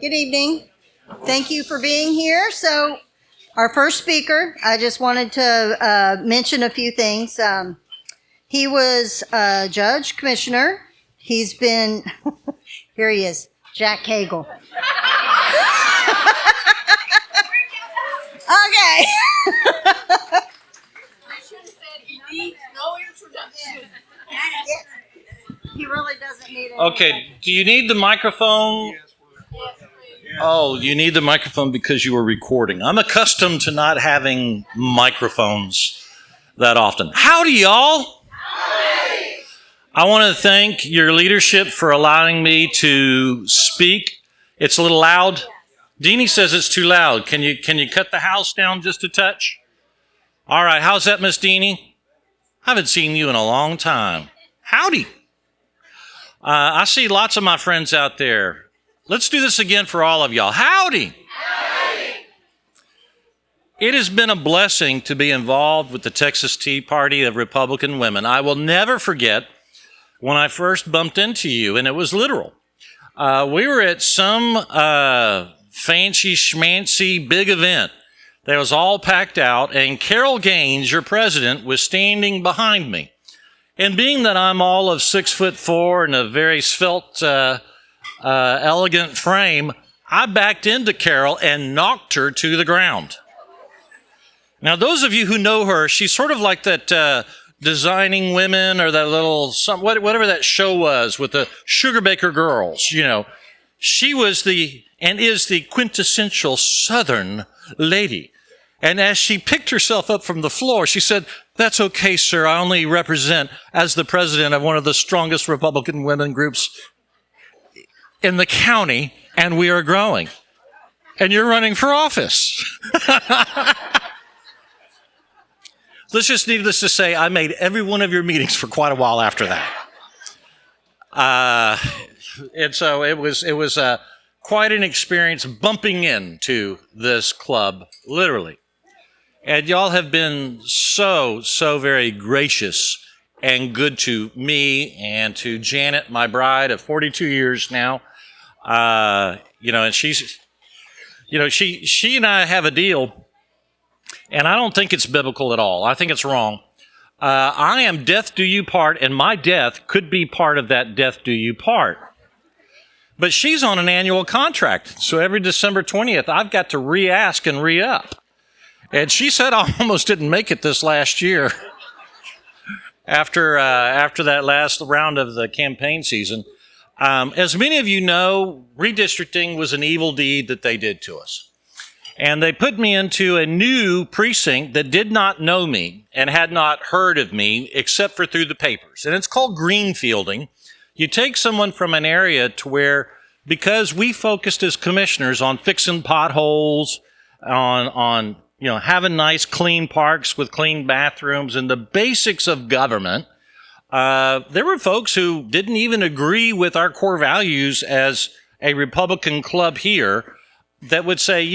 Good evening. Thank you for being here. So, our first speaker, I just wanted to mention a few things. He was a judge, commissioner. He's been, here he is, Jack Cagle. Okay. I should have said he needs no introduction. He really doesn't need it. Okay, do you need the microphone? Oh, you need the microphone because you were recording. I'm accustomed to not having microphones that often. Howdy, y'all. Howdy. I want to thank your leadership for allowing me to speak. It's a little loud. Deanie says it's too loud. Can you cut the house down just a touch? All right, how's that, Miss Deanie? I haven't seen you in a long time. Howdy. I see lots of my friends out there. Let's do this again for all of y'all. Howdy. Howdy. It has been a blessing to be involved with the Texas Tea Party of Republican women. I will never forget when I first bumped into you, and it was literal. We were at some fancy schmancy big event that was all packed out, and Carol Gaines, your president, was standing behind me. And being that I'm all of 6'4" and a very svelte, elegant frame, I backed into Carol and knocked her to the ground. Now, those of you who know her, she's sort of like that Designing Women or that little, whatever that show was with the Sugar Baker Girls, you know. She was and is the quintessential Southern lady. And as she picked herself up from the floor, she said, "That's okay, sir. I only represent as the president of one of the strongest Republican women groups in the county, and we are growing. And you're running for office." Let's just needless to say, I made every one of your meetings for quite a while after that. And so it was quite an experience bumping into this club, literally. And y'all have been so very gracious and good to me and to Janet, my bride of 42 years now. And she's, she and I have a deal, and I don't think it's biblical at all. I think it's wrong. I am death do you part, and my death could be part of that death do you part. But she's on an annual contract, so every December 20th, I've got to re-ask and re-up. And she said I almost didn't make it this last year after that last round of the campaign season. As many of you know, redistricting was an evil deed that they did to us. And they put me into a new precinct that did not know me and had not heard of me except for through the papers. And it's called greenfielding. You take someone from an area to where, because we focused as commissioners on fixing potholes, on having nice clean parks with clean bathrooms and the basics of government, there were folks who didn't even agree with our core values as a Republican club here that would say,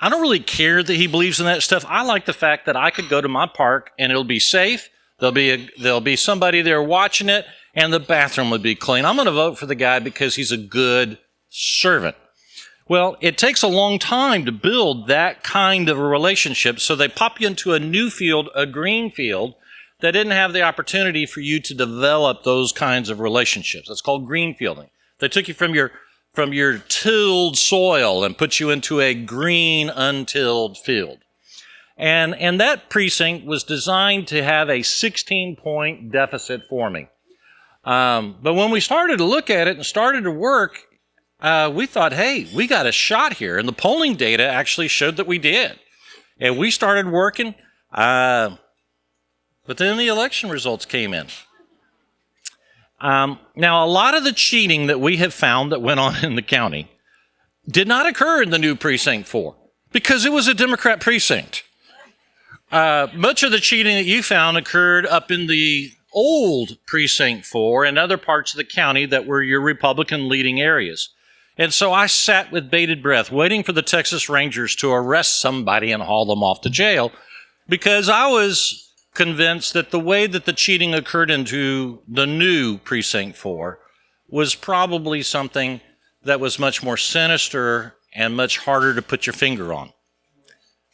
I don't really care that he believes in that stuff. I like the fact that I could go to my park and it'll be safe. There'll be somebody there watching it, and the bathroom would be clean. I'm going to vote for the guy because he's a good servant. Well, it takes a long time to build that kind of a relationship, so they pop you into a new field, a green field, that didn't have the opportunity for you to develop those kinds of relationships. That's called greenfielding. They took you from your tilled soil and put you into a green, untilled field. And that precinct was designed to have a 16-point deficit for me. But when we started to look at it and started to work, we thought, hey, we got a shot here. And the polling data actually showed that we did. And we started working, but then the election results came in. Now, a lot of the cheating that we have found that went on in the county did not occur in the new Precinct 4 because it was a Democrat precinct. Much of the cheating that you found occurred up in the old Precinct 4 and other parts of the county that were your Republican leading areas. And so I sat with bated breath waiting for the Texas Rangers to arrest somebody and haul them off to jail because I was convinced that the way that the cheating occurred into the new Precinct 4 was probably something that was much more sinister and much harder to put your finger on.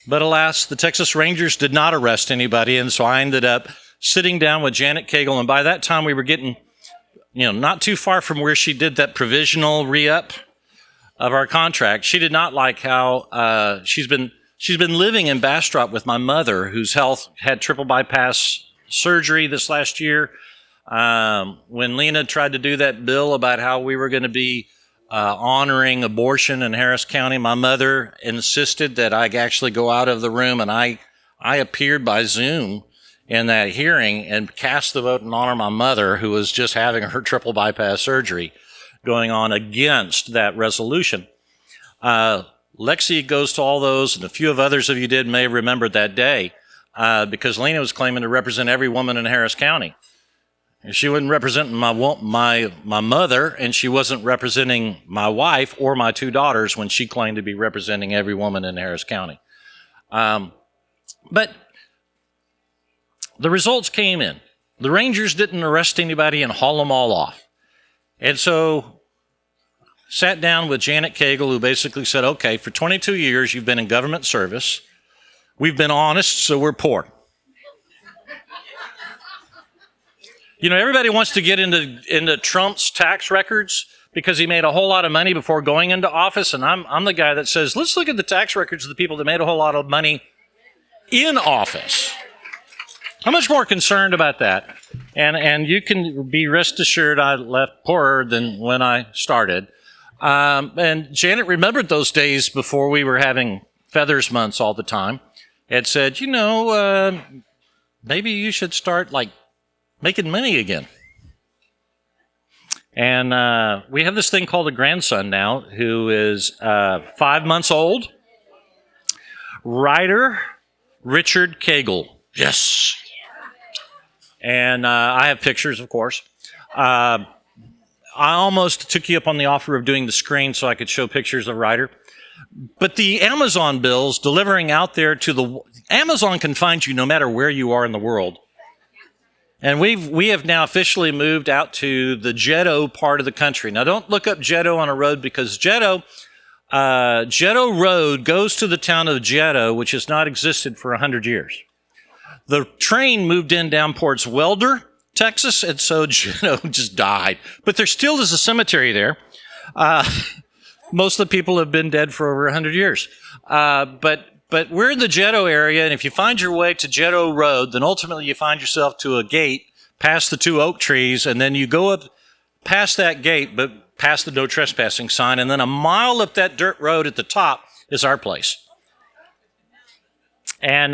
But alas, the Texas Rangers did not arrest anybody, and so I ended up sitting down with Janet Cagle, and by that time we were getting, not too far from where she did that provisional re-up of our contract. She did not like how she's been living in Bastrop with my mother, whose health had triple bypass surgery this last year. When Lena tried to do that bill about how we were going to be honoring abortion in Harris County, my mother insisted that I actually go out of the room, and I appeared by Zoom in that hearing and cast the vote and honor my mother, who was just having her triple bypass surgery, going on against that resolution. Lexi goes to all those, and a few of others of you may have remembered that day, because Lena was claiming to represent every woman in Harris County. She wasn't representing my mother, and she wasn't representing my wife or my two daughters when she claimed to be representing every woman in Harris County. But the results came in. The Rangers didn't arrest anybody and haul them all off. And so sat down with Janet Cagle, who basically said, okay, for 22 years you've been in government service. We've been honest, so we're poor. Everybody wants to get into Trump's tax records because he made a whole lot of money before going into office. And I'm the guy that says, let's look at the tax records of the people that made a whole lot of money in office. I'm much more concerned about that. And you can be rest assured I left poorer than when I started. And Janet remembered those days before we were having feathers months all the time. And said, maybe you should start making money again. And we have this thing called a grandson now, who is 5 months old. Writer Richard Cagle. Yes. And I have pictures, of course. I almost took you up on the offer of doing the screen so I could show pictures of Ryder. But the Amazon bills delivering out there Amazon can find you no matter where you are in the world. And we have now officially moved out to the Jeddo part of the country. Now, don't look up Jeddo on a road, because Jeddo Road goes to the town of Jeddo, which has not existed for 100 years. The train moved in down towards Welder, Texas, and so Jeddo just died. But there still is a cemetery there. Most of the people have been dead for over 100 years. But we're in the Jeddo area, and if you find your way to Jeddo Road, then ultimately you find yourself to a gate past the 2 oak trees, and then you go up past that gate, but past the no trespassing sign, and then a mile up that dirt road at the top is our place. And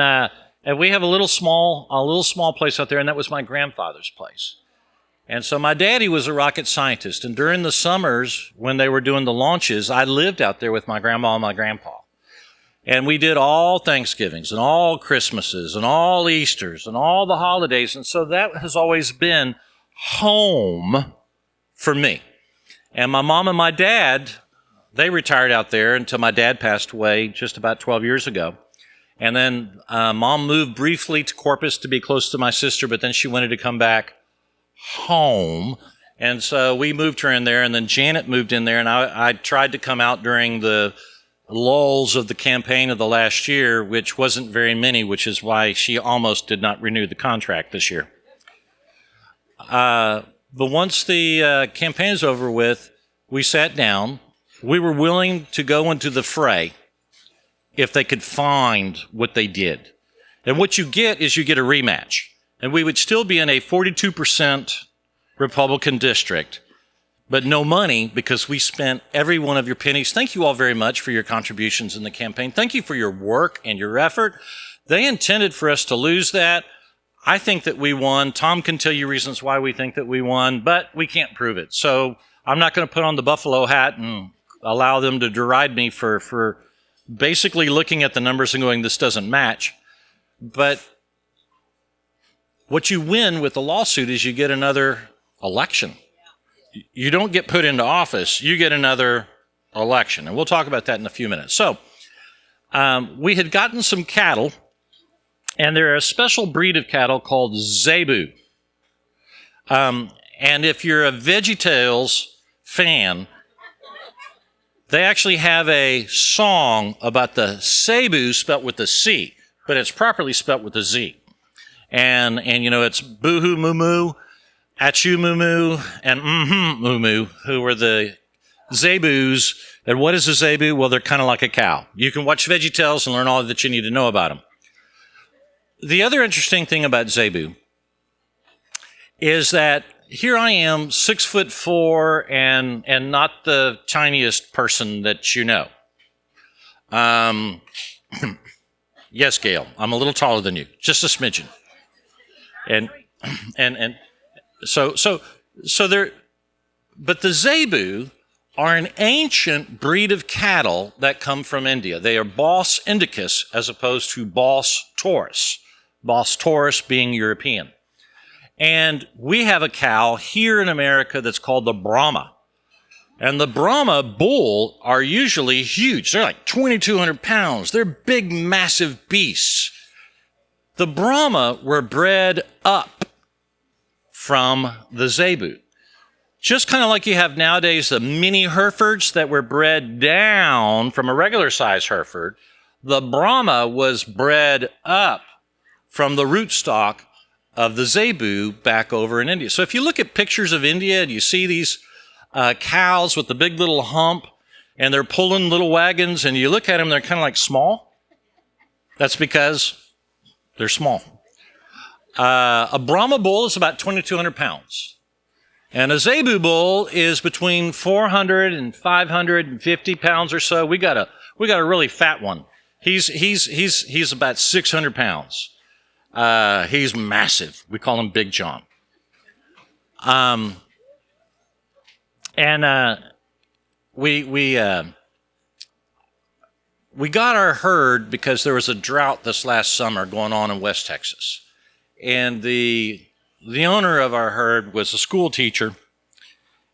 we have a little small place out there, and that was my grandfather's place. And so my daddy was a rocket scientist, and during the summers when they were doing the launches, I lived out there with my grandma and my grandpa. And we did all Thanksgivings and all Christmases and all Easters and all the holidays. And so that has always been home for me. And my mom and my dad, they retired out there until my dad passed away just about 12 years ago. And then Mom moved briefly to Corpus to be close to my sister, but then she wanted to come back home. And so we moved her in there, and then Janet moved in there. And I tried to come out during the lulls of the campaign of the last year, which wasn't very many, which is why she almost did not renew the contract this year. But once the campaign is over with, we sat down. We were willing to go into the fray if they could find what they did. And what you get is you get a rematch. And we would still be in a 42% Republican district, but no money, because we spent every one of your pennies. Thank you all very much for your contributions in the campaign. Thank you for your work and your effort. They intended for us to lose that. I think that we won. Tom can tell you reasons why we think that we won, but we can't prove it. So I'm not going to put on the buffalo hat and allow them to deride me for basically looking at the numbers and going, this doesn't match. But what you win with the lawsuit is you get another election. You don't get put into office, you get another election. And we'll talk about that in a few minutes. So we had gotten some cattle, and they're a special breed of cattle called Zebu. And if you're a VeggieTales fan, They actually have a song about the zebu spelt with a C, but it's properly spelt with a Z. And it's boo-hoo moo-moo, Achu Mumu, and Mumu, who were the zebus. And what is a zebu? Well, they're kind of like a cow. You can watch VeggieTales and learn all that you need to know about them. The other interesting thing about zebu is that here I am, 6'4", and not the tiniest person that you know. Yes, Gail, I'm a little taller than you, just a smidgen. And so there, but the zebu are an ancient breed of cattle that come from India. They are Bos indicus as opposed to Bos taurus. Bos taurus being European. And we have a cow here in America that's called the Brahma. And the Brahma bull are usually huge. They're like 2,200 pounds. They're big, massive beasts. The Brahma were bred up from the zebu. Just kind of like you have nowadays the mini Herefords that were bred down from a regular size Hereford, the Brahma was bred up from the rootstock of the zebu back over in India. So if you look at pictures of India and you see these cows with the big little hump and they're pulling little wagons and you look at them, they're kind of like small. That's because they're small. A Brahma bull is about 2,200 pounds. And a zebu bull is between 400 and 550 pounds or so. We got a really fat one. He's about 600 pounds. He's massive. We call him Big John. We got our herd because there was a drought this last summer going on in West Texas. And the owner of our herd was a school teacher,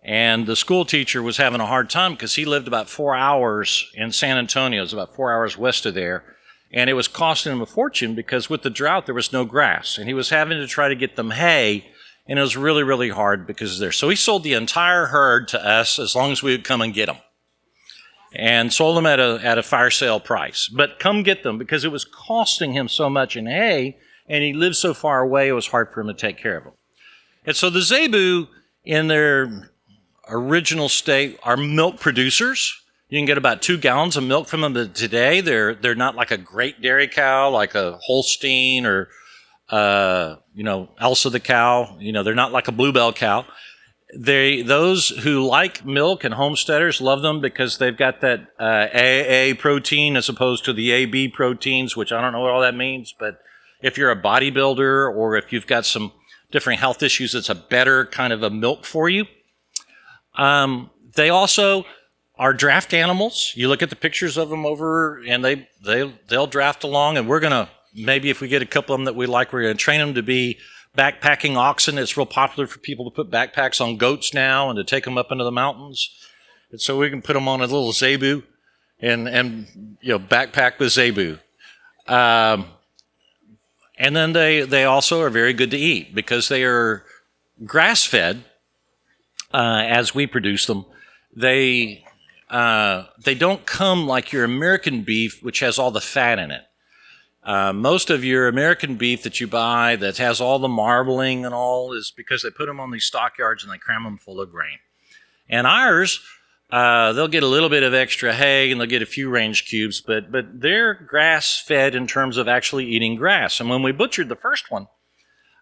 and the school teacher was having a hard time because he lived about 4 hours in San Antonio. It was about 4 hours west of there, and it was costing him a fortune because with the drought there was no grass, and he was having to try to get them hay, and it was really, really hard because of there. So he sold the entire herd to us as long as we would come and get them, and sold them at a fire sale price. But come get them because it was costing him so much in hay, and he lived so far away, it was hard for him to take care of them. And so the zebu, in their original state, are milk producers. You can get about 2 gallons of milk from them today. They're not like a great dairy cow, like a Holstein or, Elsa the cow. They're not like a Bluebell cow. Those who like milk and homesteaders love them because they've got that AA protein as opposed to the AB proteins, which I don't know what all that means, but if you're a bodybuilder or if you've got some different health issues, it's a better kind of a milk for you. They also are draft animals. You look at the pictures of them over, and they'll draft along. And we're gonna, maybe if we get a couple of them that we like, we're gonna train them to be backpacking oxen. It's real popular for people to put backpacks on goats now and to take them up into the mountains. And so we can put them on a little zebu and backpack with zebu. And then they also are very good to eat because they are grass-fed as we produce them. They don't come like your American beef, which has all the fat in it. Most of your American beef that you buy that has all the marbling and all is because they put them on these stockyards and they cram them full of grain. And ours, they'll get a little bit of extra hay and they'll get a few range cubes, but they're grass-fed in terms of actually eating grass. And when we butchered the first one,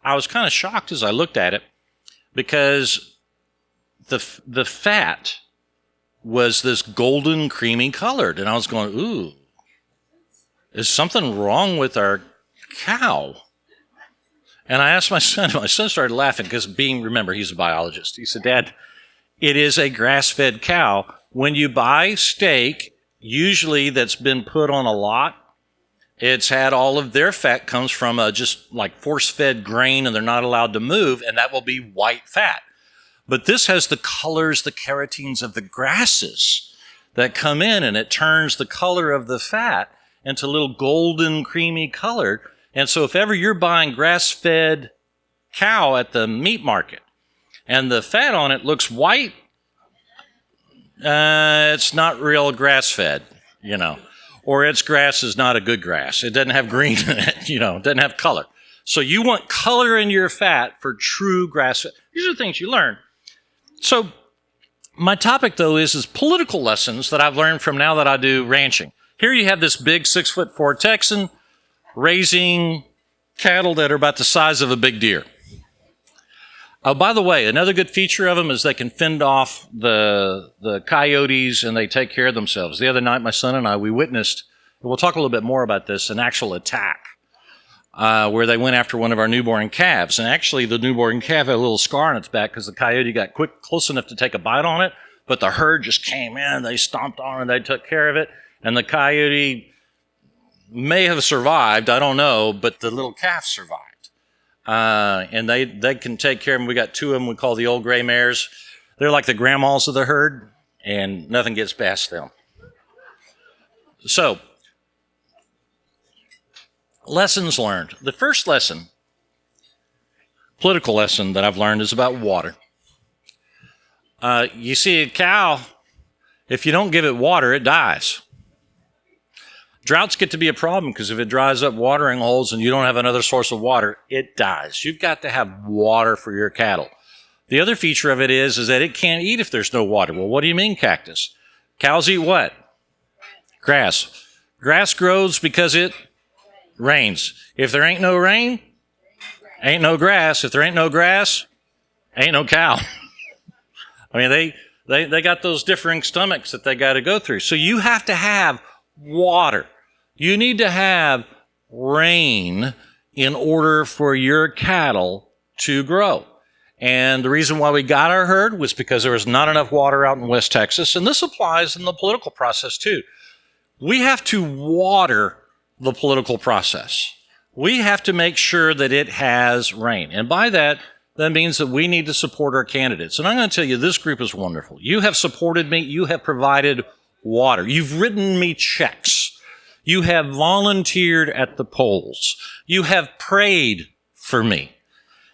I was kind of shocked as I looked at it because the fat was this golden, creamy colored. And I was going, ooh, is something wrong with our cow? And I asked my son started laughing because remember, he's a biologist. He said, Dad, it is a grass-fed cow. When you buy steak, usually that's been put on a lot, it's had all of their fat comes from just like force-fed grain and they're not allowed to move, and that will be white fat. But this has the colors, the carotenes of the grasses that come in, and it turns the color of the fat into a little golden, creamy color. And so if ever you're buying grass-fed cow at the meat market and the fat on it looks white, it's not real grass-fed, or its grass is not a good grass. It doesn't have green in it, it doesn't have color. So you want color in your fat for true grass-fed. These are things you learn. So my topic, though, is political lessons that I've learned from now that I do ranching. Here you have this big 6'4" Texan raising cattle that are about the size of a big deer. Oh, by the way, another good feature of them is they can fend off the coyotes and they take care of themselves. The other night, my son and I, we witnessed, we'll talk a little bit more about this, an actual attack where they went after one of our newborn calves. And actually, the newborn calf had a little scar on its back because the coyote got close enough to take a bite on it, but the herd just came in, they stomped on it, they took care of it, and the coyote may have survived, I don't know, but the little calf survived. And they can take care of them. We got two of them we call the old gray mares. They're like the grandmas of the herd, and nothing gets past them. So, lessons learned. The first lesson, political lesson that I've learned is about water. You see a cow, if you don't give it water, it dies. Droughts get to be a problem because if it dries up watering holes and you don't have another source of water, it dies. You've got to have water for your cattle. The other feature of it is that it can't eat if there's no water. Well, what do you mean, cactus? Cows eat what? Grass. Grass grows because it rains. If there ain't no rain, ain't no grass. If there ain't no grass, ain't no cow. I mean, they got those differing stomachs that they got to go through. So you have to have water. You need to have rain in order for your cattle to grow. And the reason why we got our herd was because there was not enough water out in West Texas. And this applies in the political process too. We have to water the political process. We have to make sure that it has rain. And by that means that we need to support our candidates. And I'm going to tell you, this group is wonderful. You have supported me. You have provided water. You've written me checks. You have volunteered at the polls. You have prayed for me.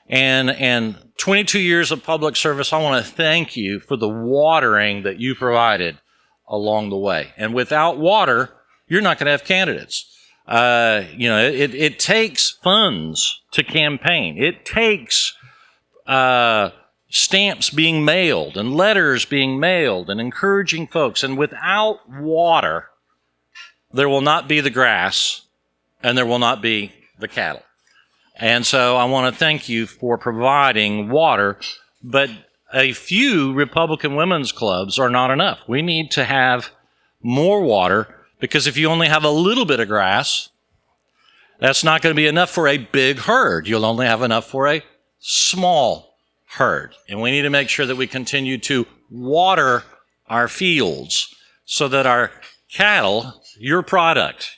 And 22 years of public service, I want to thank you for the watering that you provided along the way. And without water, you're not going to have candidates. It takes funds to campaign. It takes stamps being mailed and letters being mailed and encouraging folks. And without water, there will not be the grass and there will not be the cattle. And so I want to thank you for providing water, but a few Republican women's clubs are not enough. We need to have more water because if you only have a little bit of grass, that's not going to be enough for a big herd. You'll only have enough for a small herd. And we need to make sure that we continue to water our fields so that our cattle, your product,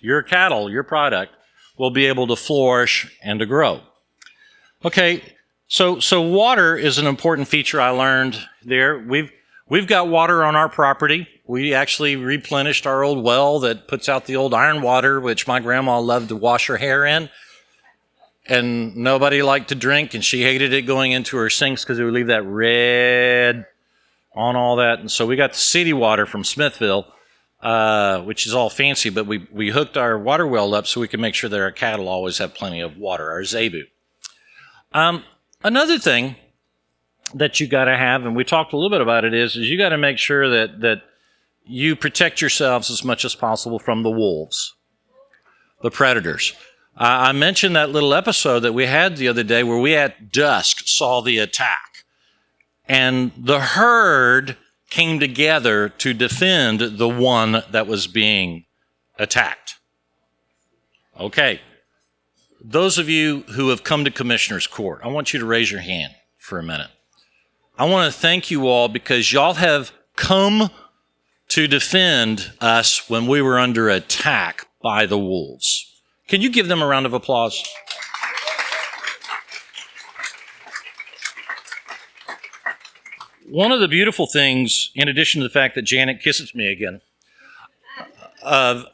will be able to flourish and to grow. Okay, so water is an important feature I learned there. We've got water on our property. We actually replenished our old well that puts out the old iron water, which my grandma loved to wash her hair in. And nobody liked to drink, and she hated it going into her sinks because it would leave that red on all that. And so we got the city water from Smithville, which is all fancy, but we hooked our water well up so we can make sure that our cattle always have plenty of water, our zebu. Another thing that you got to have, and we talked a little bit about it, is you got to make sure that you protect yourselves as much as possible from the wolves, the predators. I mentioned that little episode that we had the other day where we at dusk saw the attack. And the herd came together to defend the one that was being attacked. Okay. Those of you who have come to Commissioner's Court, I want you to raise your hand for a minute. I want to thank you all because y'all have come to defend us when we were under attack by the wolves. Can you give them a round of applause? One of the beautiful things, in addition to the fact that Janet kisses me again, of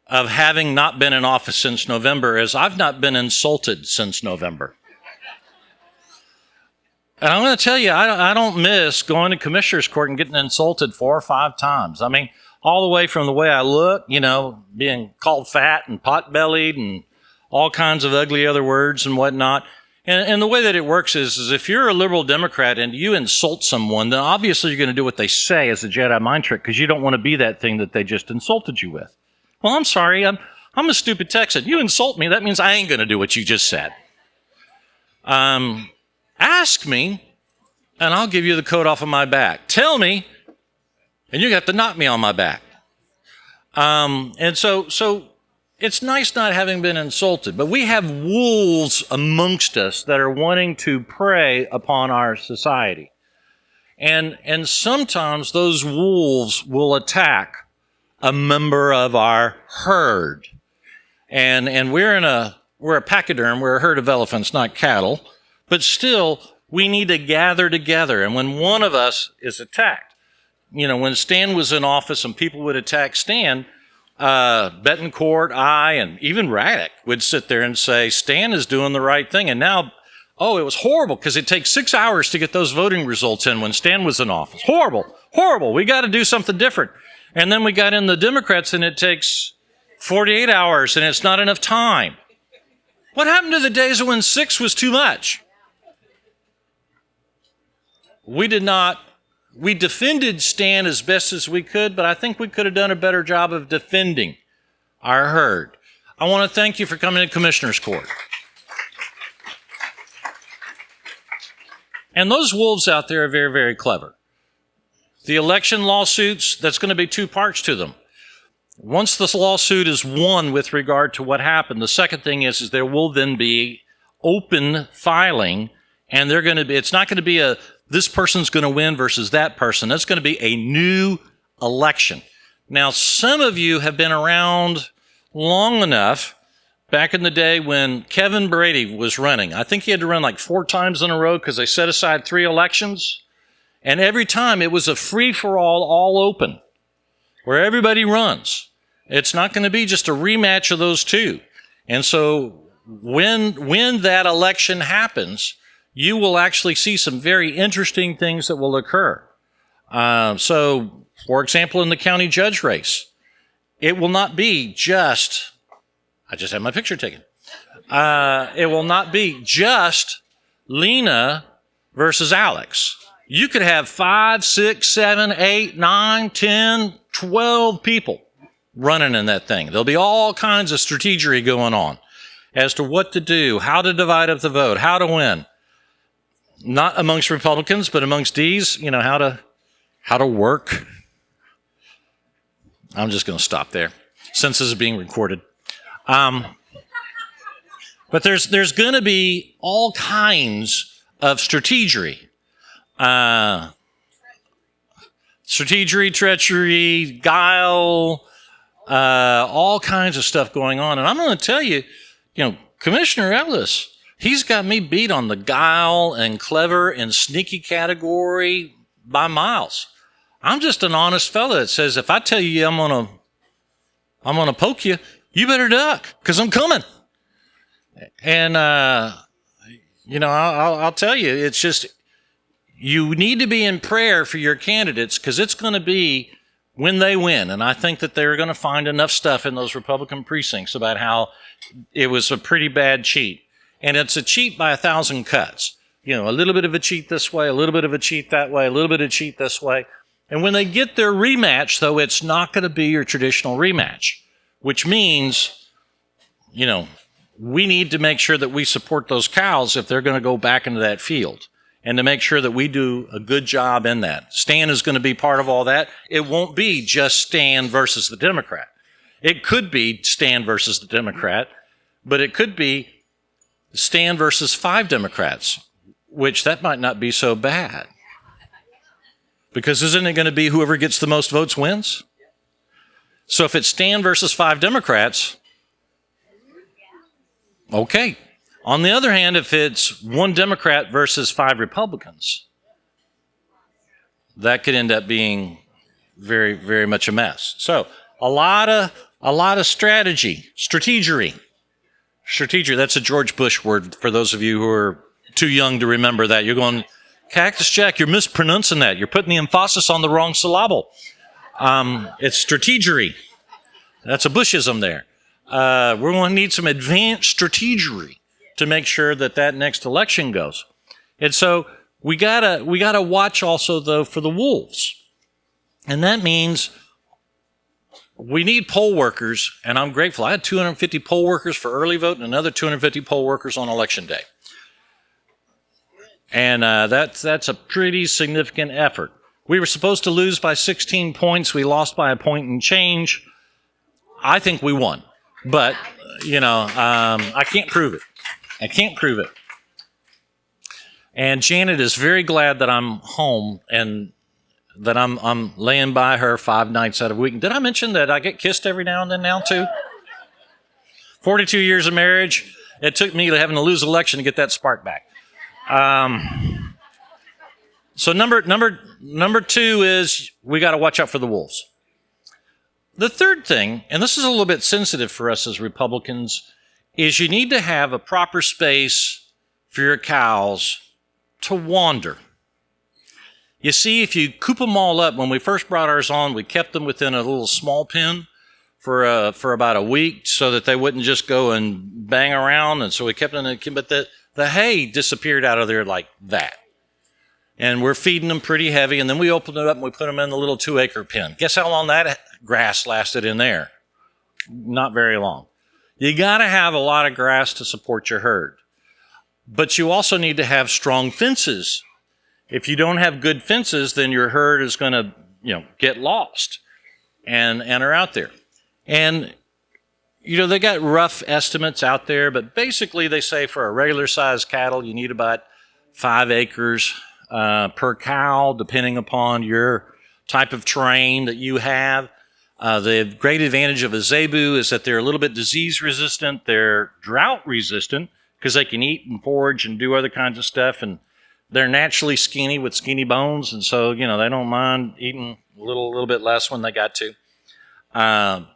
having not been in office since November is I've not been insulted since November. And I'm going to tell you, I don't miss going to commissioner's court and getting insulted 4 or 5 times. I mean, all the way from the way I look, being called fat and pot-bellied and all kinds of ugly other words and whatnot. And the way that it works is if you're a liberal Democrat and you insult someone, then obviously you're going to do what they say as a Jedi mind trick because you don't want to be that thing that they just insulted you with. Well, I'm sorry. I'm a stupid Texan. You insult me, that means I ain't going to do what you just said. Ask me, and I'll give you the coat off of my back. Tell me, and you have to knock me on my back. And so it's nice not having been insulted, but we have wolves amongst us that are wanting to prey upon our society. And sometimes those wolves will attack a member of our herd. And we're a pachyderm, we're a herd of elephants, not cattle, but still we need to gather together. And when one of us is attacked, when Stan was in office and people would attack Stan, Betancourt, I, and even Raddick would sit there and say, Stan is doing the right thing. And now, it was horrible because it takes 6 hours to get those voting results in when Stan was in office. Horrible. We got to do something different. And then we got in the Democrats and it takes 48 hours and it's not enough time. What happened to the days when 6 was too much? We defended Stan as best as we could, but I think we could have done a better job of defending our herd. I want to thank you for coming to Commissioner's Court. And those wolves out there are very, very clever. The election lawsuits, that's going to be 2 parts to them. Once this lawsuit is won with regard to what happened, the second thing is there will then be open filing, and it's not going to be this person's going to win versus that person. It's going to be a new election. Now, some of you have been around long enough. Back in the day when Kevin Brady was running, I think he had to run like 4 times in a row because they set aside 3 elections. And every time it was a free-for-all, all open, where everybody runs. It's not going to be just a rematch of those 2. And so when that election happens, you will actually see some very interesting things that will occur. So, for example, in the county judge race, it will not be just, I just had my picture taken. It will not be just Lena versus Alex. You could have 5, 6, 7, 8, 9, 10, 12 people running in that thing. There'll be all kinds of strategery going on as to what to do, how to divide up the vote, how to win. Not amongst Republicans, but amongst D's, how to work. I'm just going to stop there since this is being recorded. But there's going to be all kinds of strategery. Strategery, treachery, guile, all kinds of stuff going on. And I'm going to tell you, Commissioner Ellis, he's got me beat on the guile and clever and sneaky category by miles. I'm just an honest fella that says, if I tell you I'm gonna poke you, you better duck because I'm coming. And I'll tell you, it's just you need to be in prayer for your candidates because it's going to be when they win. And I think that they're going to find enough stuff in those Republican precincts about how it was a pretty bad cheat. And it's a cheat by 1,000 cuts. A little bit of a cheat this way, a little bit of a cheat that way, a little bit of cheat this way. And when they get their rematch, though, it's not going to be your traditional rematch, which means, we need to make sure that we support those cows if they're going to go back into that field and to make sure that we do a good job in that. Stan is going to be part of all that. It won't be just Stan versus the Democrat. It could be Stan versus the Democrat, but it could be Stan versus 5 Democrats, which that might not be so bad. Because isn't it going to be whoever gets the most votes wins? So if it's Stan versus 5 Democrats, okay. On the other hand, if it's 1 Democrat versus 5 Republicans, that could end up being very, very much a mess. So a lot of strategery. Strategery, that's a George Bush word for those of you who are too young to remember that. You're going, Cactus Jack, you're mispronouncing that. You're putting the emphasis on the wrong syllable. It's strategery. That's a Bushism there. We're going to need some advanced strategery to make sure that that next election goes. And so we gotta watch also though for the wolves, and that means we need poll workers. And I'm grateful. I had 250 poll workers for early vote and another 250 poll workers on election day. And that's a pretty significant effort. We were supposed to lose by 16 points. We lost by a point and change. I think we won, but I can't prove it. I can't prove it. And Janet is very glad that I'm home and that I'm laying by her 5 nights out of a week. Did I mention that I get kissed every now and then now too? 42 years of marriage. It took me having to lose an election to get that spark back. So number 2 is we got to watch out for the wolves. The third thing, and this is a little bit sensitive for us as Republicans, is you need to have a proper space for your cows to wander. You see, if you coop them all up, when we first brought ours on, we kept them within a little small pen for about a week so that they wouldn't just go and bang around. And so we kept them in but the hay disappeared out of there like that. And we're feeding them pretty heavy. And then we opened it up and we put them in the little 2-acre pen. Guess how long that grass lasted in there? Not very long. You got to have a lot of grass to support your herd. But you also need to have strong fences. If you don't have good fences, then your herd is going to, get lost and are out there. And, they got rough estimates out there, but basically they say for a regular sized cattle, you need about 5 acres per cow, depending upon your type of terrain that you have. The great advantage of a zebu is that they're a little bit disease resistant. They're drought resistant because they can eat and forage and do other kinds of stuff. And they're naturally skinny with skinny bones. And so, they don't mind eating a little bit less when they got to.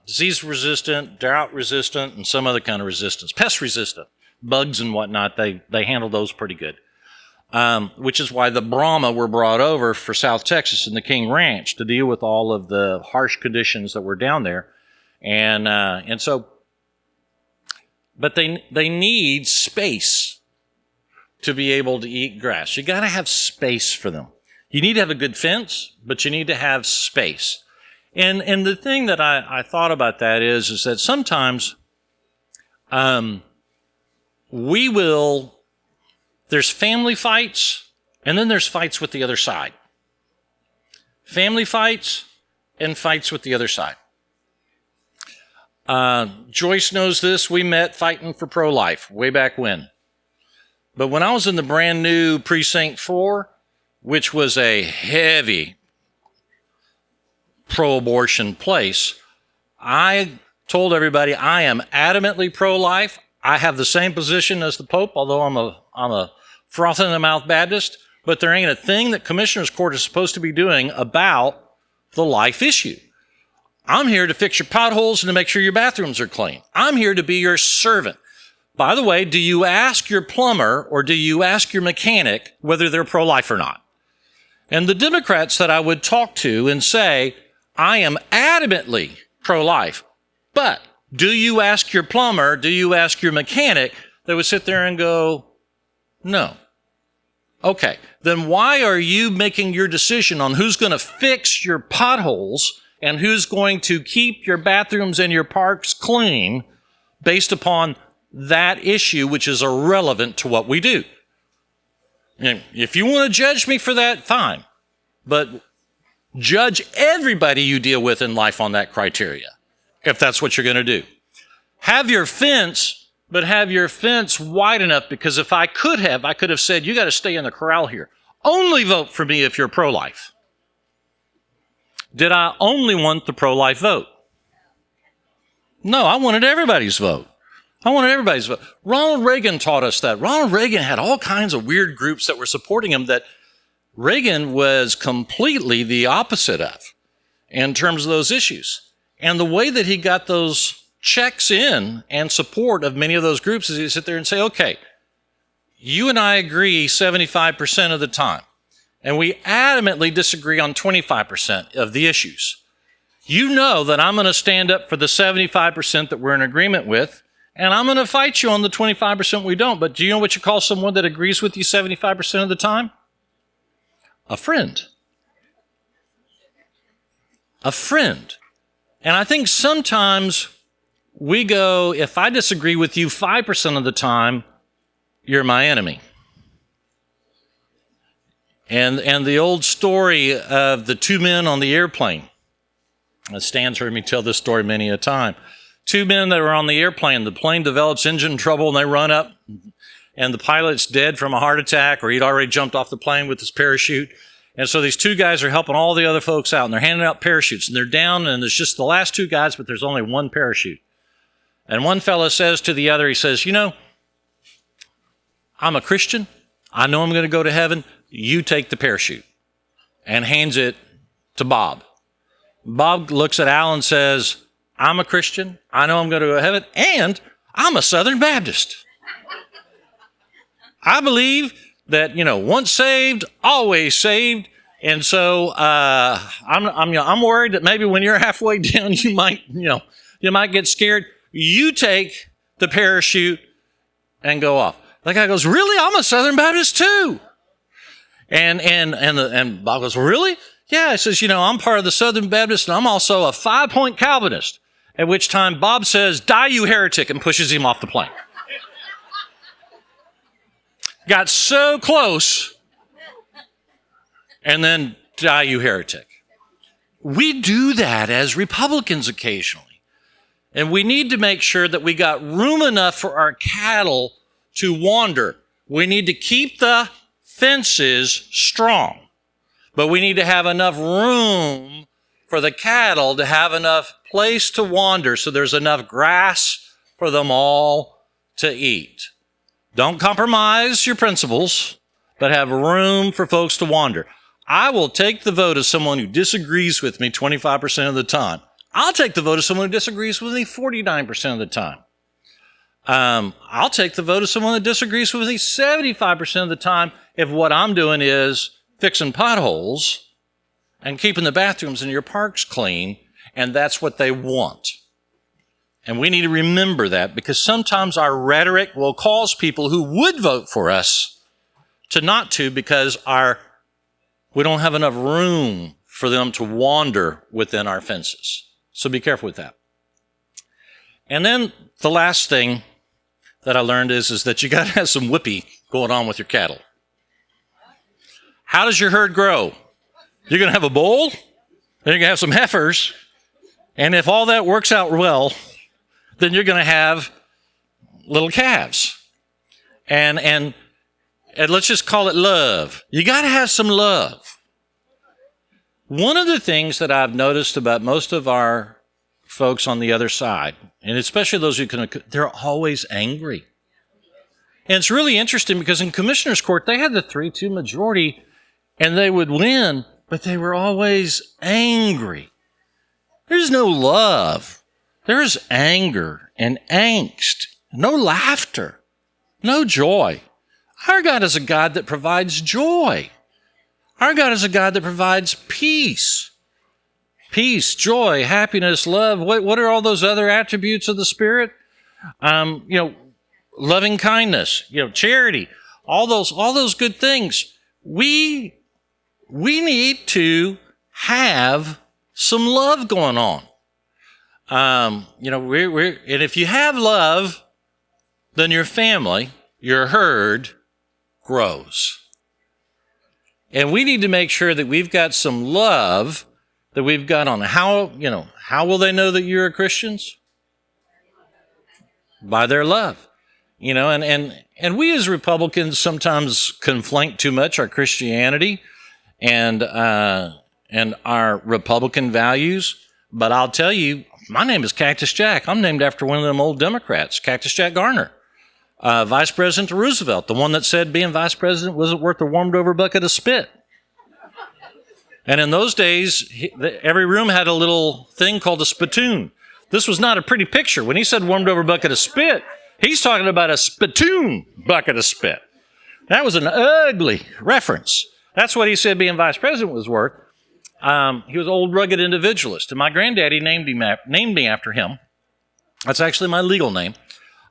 Disease resistant, drought resistant, and some other kind of resistance. Pest resistant, bugs and whatnot, they handle those pretty good. Which is why the Brahma were brought over for South Texas and the King Ranch to deal with all of the harsh conditions that were down there. And so, but they need space to be able to eat grass. You got to have space for them. You need to have a good fence, but you need to have space. And the thing that I thought about that is that sometimes there's family fights, and then there's fights with the other side. Family fights and fights with the other side. Joyce knows this. We met fighting for pro-life way back when. But when I was in the brand new Precinct 4, which was a heavy pro-abortion place, I told everybody I am adamantly pro-life. I have the same position as the Pope, although I'm a froth in the mouth Baptist, but there ain't a thing that Commissioner's Court is supposed to be doing about the life issue. I'm here to fix your potholes and to make sure your bathrooms are clean. I'm here to be your servant. By the way, do you ask your plumber or do you ask your mechanic whether they're pro-life or not? And the Democrats that I would talk to and say, I am adamantly pro-life, but do you ask your plumber, do you ask your mechanic? They would sit there and go, no. Okay, then why are you making your decision on who's going to fix your potholes and who's going to keep your bathrooms and your parks clean based upon that issue, which is irrelevant to what we do? And if you want to judge me for that, fine. But judge everybody you deal with in life on that criteria, if that's what you're going to do. Have your fence, but have your fence wide enough, because if I could have said, you got to stay in the corral here. Only vote for me if you're pro-life. Did I only want the pro-life vote? No, I wanted everybody's vote. Ronald Reagan taught us that. Ronald Reagan had all kinds of weird groups that were supporting him that Reagan was completely the opposite of in terms of those issues. And the way that he got those checks in and support of many of those groups is he'd sit there and say, okay, you and I agree 75% of the time. and we adamantly disagree on 25% of the issues, you know that I'm going to stand up for the 75% that we're in agreement with, and I'm going to fight you on the 25% we don't. But do you know what you call someone that agrees with you 75% of the time? A friend. A friend. And I think sometimes we go, if I disagree with you 5% of the time, you're my enemy. And the old story of the two men on the airplane. Stan's heard me tell this story many a time. Two men that were on the airplane, the plane develops engine trouble and they run up, and the pilot's dead from a heart attack, or he'd already jumped off the plane with his parachute. And so these two guys are helping all the other folks out, and they're handing out parachutes, and they're down, and there's just the last two guys, but there's only one parachute. And one fellow says to the other, he says, you know, I'm a Christian. I know I'm going to go to heaven. You take the parachute. And hands it to Bob. Bob looks at Al and says, I'm a Christian. I know I'm going to go to heaven. And I'm a Southern Baptist. I believe that, once saved, always saved. And so I'm worried that maybe when you're halfway down, you might get scared. You take the parachute and go off. The guy goes, really? I'm a Southern Baptist too. And Bob goes, really? Yeah. He says, I'm part of the Southern Baptist, and I'm also a 5-point Calvinist. At which time Bob says, die, you heretic, and pushes him off the plane. Got so close, and then die, you heretic. We do that as Republicans occasionally. And we need to make sure that we got room enough for our cattle to wander. We need to keep the fences strong, but we need to have enough room for the cattle to have enough place to wander so there's enough grass for them all to eat. Don't compromise your principles, but have room for folks to wander. I will take the vote of someone who disagrees with me 25% of the time. I'll take the vote of someone who disagrees with me 49% of the time. I'll take the vote of someone that disagrees with me 75% of the time if what I'm doing is fixing potholes and keeping the bathrooms in your parks clean, and that's what they want. And we need to remember that, because sometimes our rhetoric will cause people who would vote for us to not to, because we don't have enough room for them to wander within our fences. So be careful with that. And then the last thing that I learned is that you got to have some whippy going on with your cattle. How does your herd grow? You're going to have a bull, and you're going to have some heifers, and if all that works out well, then you're going to have little calves. And let's just call it love. You got to have some love. One of the things that I've noticed about most of our folks on the other side, and especially those who they're always angry. And it's really interesting because in Commissioner's Court, they had the 3-2 majority, and they would win, but they were always angry. There's no love. There's anger and angst, no laughter, no joy. Our God is a God that provides joy. Our God is a God that provides peace. Peace, joy, happiness, love. What are all those other attributes of the Spirit? Loving kindness, charity, all those good things. We need to have some love going on. And if you have love, then your family, your herd grows. And we need to make sure that we've got some love that we've got on. How will they know that you're Christians? By their love. And we as Republicans sometimes conflate too much our Christianity and our Republican values. But I'll tell you, my name is Cactus Jack. I'm named after one of them old Democrats, Cactus Jack Garner, Vice President Roosevelt, the one that said being vice president wasn't worth a warmed over bucket of spit. And in those days, every room had a little thing called a spittoon. This was not a pretty picture. When he said warmed over bucket of spit, he's talking about a spittoon bucket of spit. That was an ugly reference. That's what he said being vice president was worth. He was an old rugged individualist, and my granddaddy named me after him. That's actually my legal name.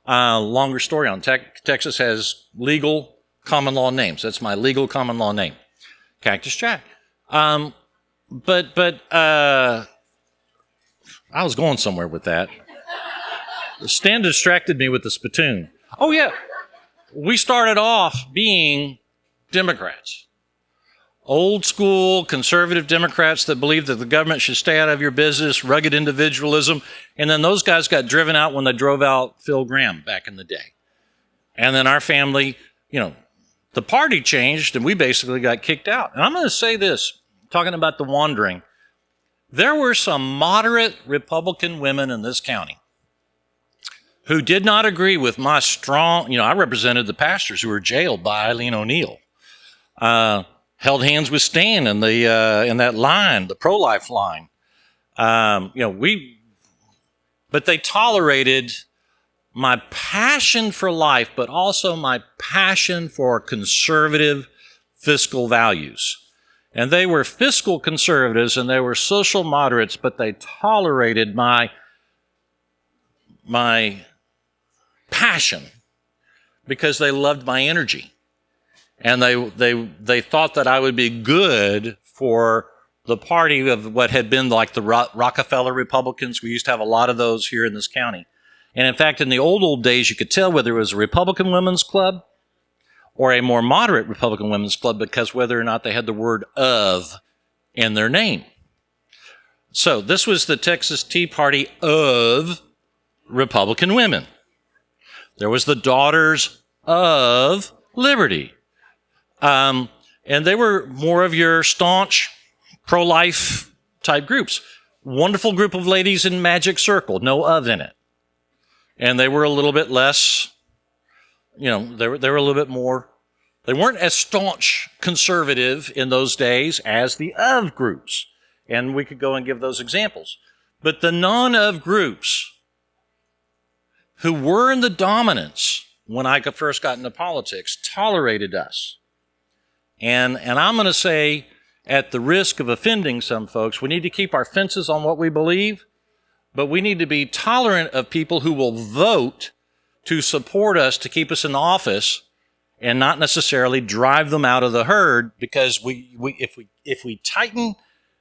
Longer story on Texas has legal common law names. That's my legal common law name, Cactus Jack. But I was going somewhere with that. Stan distracted me with the spittoon. Oh yeah, we started off being Democrats. Old school conservative Democrats that believed that the government should stay out of your business, rugged individualism. And then those guys got driven out when they drove out Phil Gramm back in the day. And then our family, the party changed and we basically got kicked out. And I'm going to say this, talking about the wandering. There were some moderate Republican women in this county who did not agree with my strong, I represented the pastors who were jailed by Eileen O'Neill. Held hands with Stan in that line, the pro-life line. But they tolerated my passion for life, but also my passion for conservative fiscal values. And they were fiscal conservatives and they were social moderates, but they tolerated my passion because they loved my energy. And they thought that I would be good for the party of what had been like the Rockefeller Republicans. We used to have a lot of those here in this county. And in fact, in the old days, you could tell whether it was a Republican Women's Club or a more moderate Republican Women's Club because whether or not they had the word "of" in their name. So this was the Texas Tea Party of Republican women. There was the Daughters of Liberty. And they were more of your staunch pro-life type groups. Wonderful group of ladies in Magic Circle, no "of" in it. And they were a little bit less, they were a little bit more, they weren't as staunch conservative in those days as the "of" groups. And we could go and give those examples. But the non-"of" groups who were in the dominance when I first got into politics tolerated us. And I'm going to say, at the risk of offending some folks, we need to keep our fences on what we believe, but we need to be tolerant of people who will vote to support us, to keep us in office, and not necessarily drive them out of the herd, because if we tighten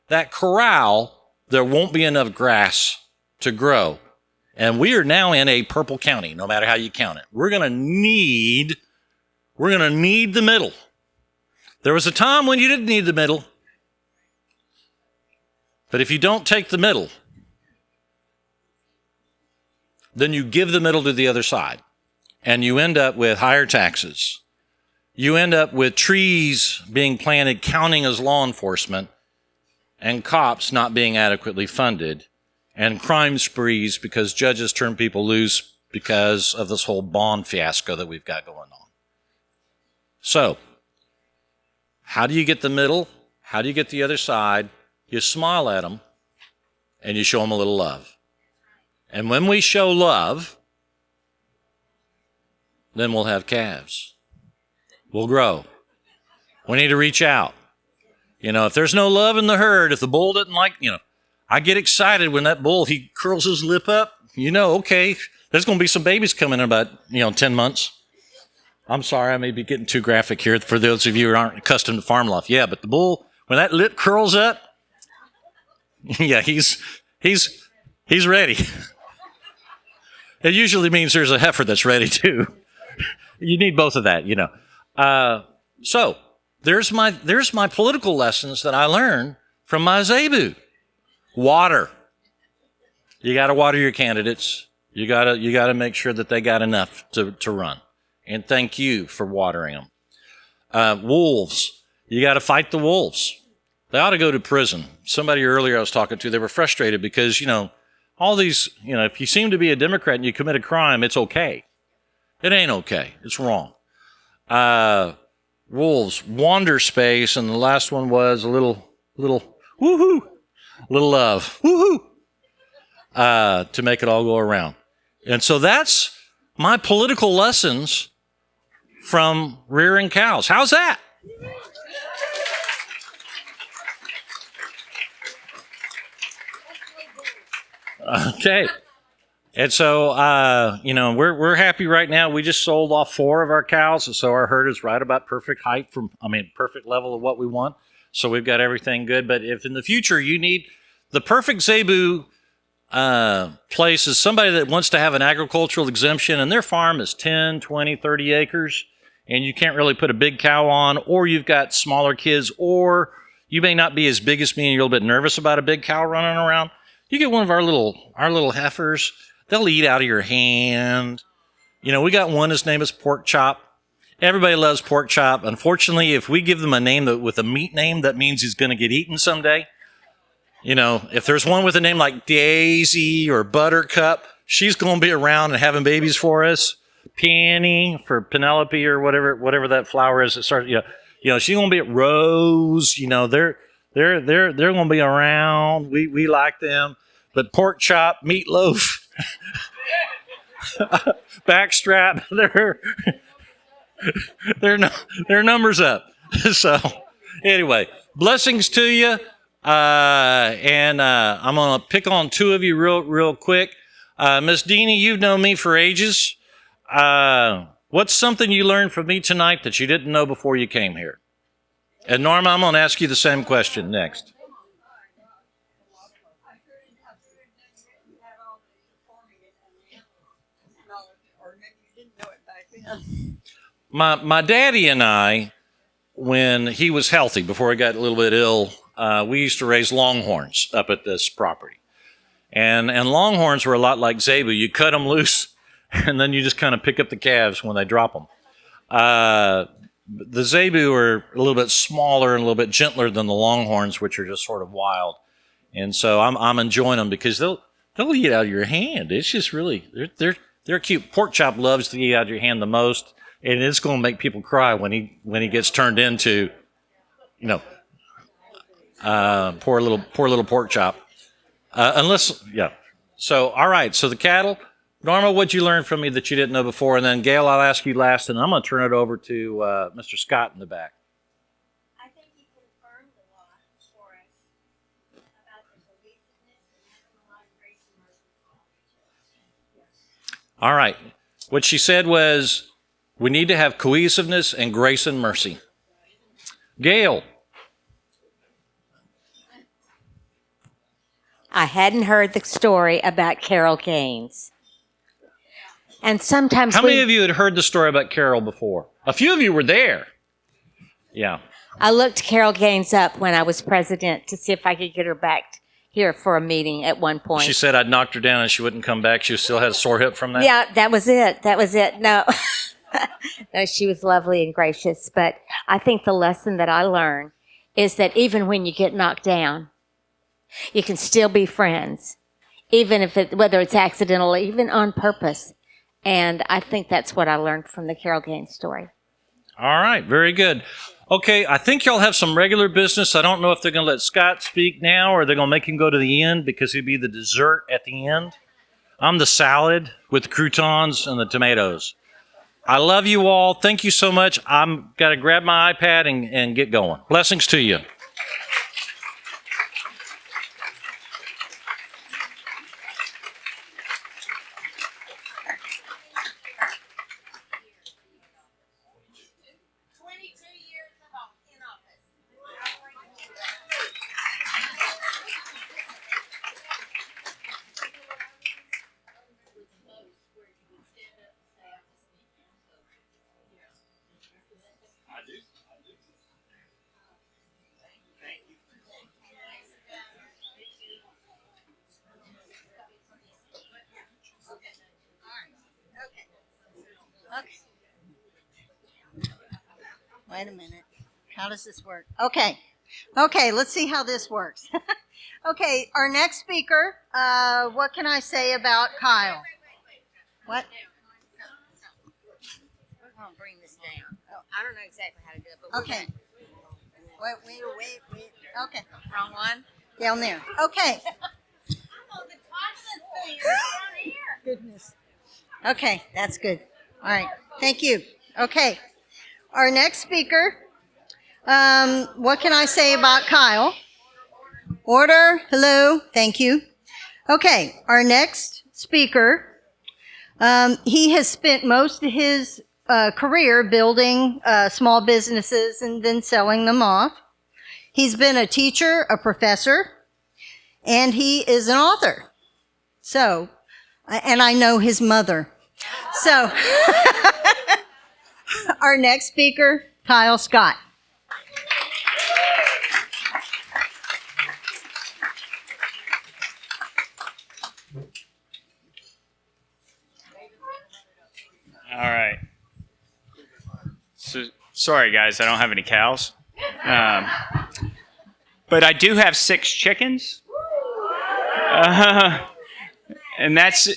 that corral, there won't be enough grass to grow. And we are now in a purple county, no matter how you count it. We're going to need the middle. There was a time when you didn't need the middle. But if you don't take the middle, then you give the middle to the other side. And you end up with higher taxes. You end up with trees being planted counting as law enforcement and cops not being adequately funded and crime sprees because judges turn people loose because of this whole bond fiasco that we've got going on. So, how do you get the middle? How do you get the other side? You smile at them and you show them a little love. And when we show love, then we'll have calves. We'll grow. We need to reach out. If there's no love in the herd, if the bull doesn't like, I get excited when that bull, he curls his lip up. Okay, there's going to be some babies coming in about, 10 months. I'm sorry, I may be getting too graphic here for those of you who aren't accustomed to farm life. Yeah, but the bull, when that lip curls up, yeah, he's ready. It usually means there's a heifer that's ready too. You need both of that, So there's my political lessons that I learned from my Zebu. Water. You got to water your candidates. You got to make sure that they got enough to run. And thank you for watering them. Wolves. You got to fight the wolves. They ought to go to prison. Somebody earlier I was talking to, they were frustrated because, all these, if you seem to be a Democrat and you commit a crime, it's okay. It ain't okay. It's wrong. Wolves, wander space, and the last one was a little woohoo, little love, woohoo, to make it all go around. And so that's my political lessons from rearing cows. How's that? Okay. And so, we're happy right now. We just sold off 4 of our cows, so our herd is right about perfect height perfect level of what we want. So we've got everything good. But if in the future you need the perfect zebu place is somebody that wants to have an agricultural exemption and their farm is 10, 20, 30 acres and you can't really put a big cow on, or you've got smaller kids, or you may not be as big as me and you're a little bit nervous about a big cow running around, you get one of our little heifers. They'll eat out of your hand. We got one, his name is Pork Chop. Everybody loves Pork Chop. Unfortunately, if we give them a name with a meat name, that means he's going to get eaten someday. If there's one with a name like Daisy or Buttercup, she's going to be around and having babies for us. Peony for Penelope or whatever that flower is. It starts, she's going to be at Rose. They're going to be around. We like them. But Pork Chop, Meatloaf, Backstrap, their numbers up. So anyway, blessings to you. And I'm going to pick on 2 of you real quick. Miss Deanie, you've known me for ages. What's something you learned from me tonight that you didn't know before you came here? And Norma, I'm going to ask you the same question next. My daddy and I, when he was healthy, before he got a little bit ill, we used to raise longhorns up at this property. And longhorns were a lot like zebu. You cut them loose, and then you just kind of pick up the calves when they drop them. The zebu are a little bit smaller and a little bit gentler than the longhorns, which are just sort of wild. And so I'm enjoying them because they'll eat out of your hand. It's just really they're cute. Pork Chop loves to eat out of your hand the most, and it's going to make people cry when he gets turned into, poor little Pork Chop. So, all right. So the cattle. Norma, what'd you learn from me that you didn't know before? And then Gail, I'll ask you last, and I'm going to turn it over to Mr. Scott in the back. I think you confirmed a lot for us about the cohesiveness and having a lot of grace and mercy. All right. What she said was, we need to have cohesiveness and grace and mercy. Gail. I hadn't heard the story about Carol Gaines. And sometimes How many of you had heard the story about Carol before? A few of you were there. Yeah. I looked Carol Gaines up when I was president to see if I could get her back here for a meeting at one point. She said I'd knocked her down and she wouldn't come back. She still had a sore hip from that? Yeah, that was it. No. No, she was lovely and gracious. But I think the lesson that I learned is that even when you get knocked down, you can still be friends, even if whether it's accidental, even on purpose. And I think that's what I learned from the Carol Gaines story. All right, very good. Okay, I think y'all have some regular business. I don't know if they're going to let Scott speak now or they're going to make him go to the end because he'll be the dessert at the end. I'm the salad with the croutons and the tomatoes. I love you all. Thank you so much. I'm got to grab my iPad and get going. Blessings to you. Wait a minute. How does this work? Okay, let's see how this works. Okay, our next speaker, what can I say about Kyle? What? We're going to bring this down. Oh, I don't know exactly how to do it, but Okay. Wait. Okay. Wrong one? Down there. Okay. I'm on the top of this thing. Down here. Goodness. Okay, that's good. All right. Thank you. Okay. Our next speaker, what can I say about Kyle? Order. Hello. Thank you. Okay, our next speaker, he has spent most of his career building small businesses and then selling them off. He's been a teacher, a professor, and he is an author. So, and I know his mother. So, our next speaker, Kyle Scott. All right. So, sorry, guys, I don't have any cows. But I do have 6 chickens. And that's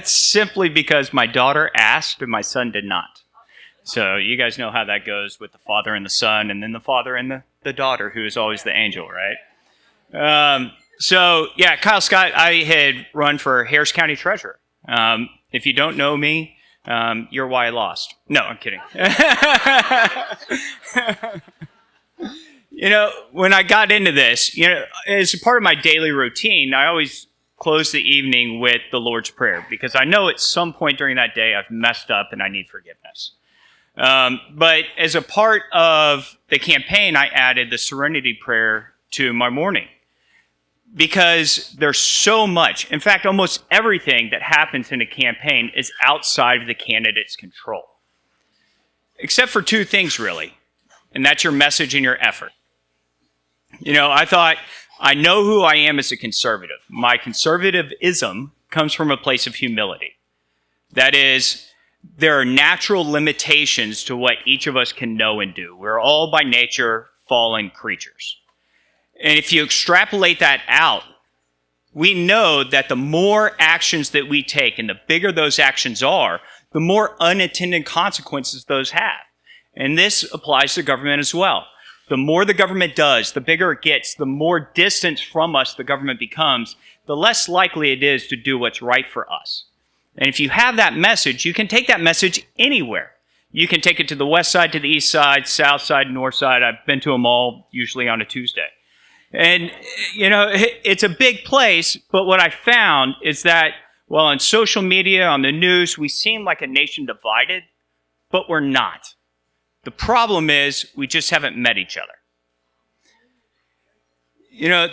simply because my daughter asked and my son did not. So you guys know how that goes with the father and the son, and then the father and the daughter, who is always the angel, right? So, yeah, Kyle Scott, I had run for Harris County Treasurer. If you don't know me, you're why I lost. No, I'm kidding. When I got into this, as a part of my daily routine, I always close the evening with the Lord's Prayer because I know at some point during that day I've messed up and I need forgiveness. But as a part of the campaign, I added the Serenity Prayer to my morning because there's so much. In fact, almost everything that happens in a campaign is outside of the candidate's control, except for 2 things, really, and that's your message and your effort. I thought, I know who I am as a conservative. My conservatism comes from a place of humility. That is, there are natural limitations to what each of us can know and do. We're all by nature fallen creatures. And if you extrapolate that out, we know that the more actions that we take and the bigger those actions are, the more unintended consequences those have. And this applies to government as well. The more the government does, the bigger it gets, the more distance from us the government becomes, the less likely it is to do what's right for us. And if you have that message, you can take that message anywhere. You can take it to the west side, to the east side, south side, north side. I've been to them all, usually on a Tuesday. And, it's a big place, but what I found is that, well, on social media, on the news, we seem like a nation divided, but we're not. The problem is we just haven't met each other.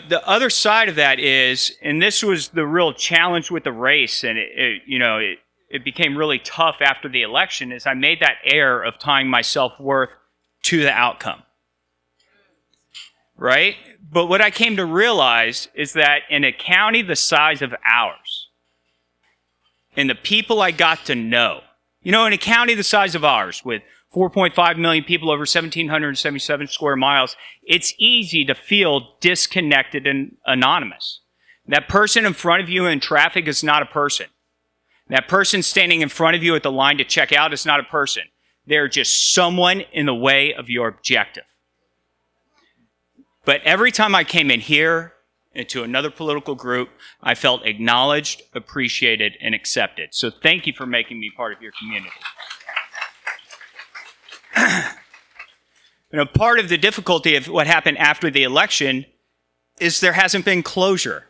The other side of that is, and this was the real challenge with the race, and it became really tough after the election, is I made that error of tying my self-worth to the outcome. Right? But what I came to realize is that in a county the size of ours, and the people I got to know, in a county the size of ours with 4.5 million people over 1,777 square miles, it's easy to feel disconnected and anonymous. That person in front of you in traffic is not a person. That person standing in front of you at the line to check out is not a person. They're just someone in the way of your objective. But every time I came in here into another political group, I felt acknowledged, appreciated, and accepted. So thank you for making me part of your community. Part of the difficulty of what happened after the election is there hasn't been closure.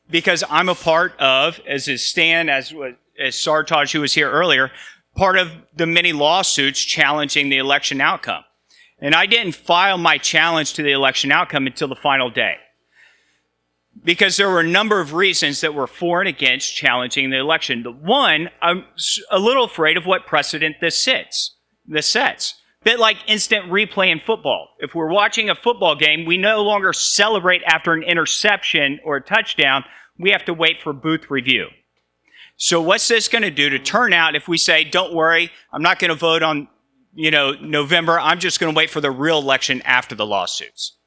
Because I'm a part of, as is Stan, as Sartaj, who was here earlier, part of the many lawsuits challenging the election outcome. And I didn't file my challenge to the election outcome until the final day. Because there were a number of reasons that were for and against challenging the election. The one, I'm a little afraid of what precedent this sets. A bit like instant replay in football. If we're watching a football game, we no longer celebrate after an interception or a touchdown. We have to wait for booth review. So what's this going to do to turn out if we say, don't worry, I'm not going to vote on November, I'm just going to wait for the real election after the lawsuits.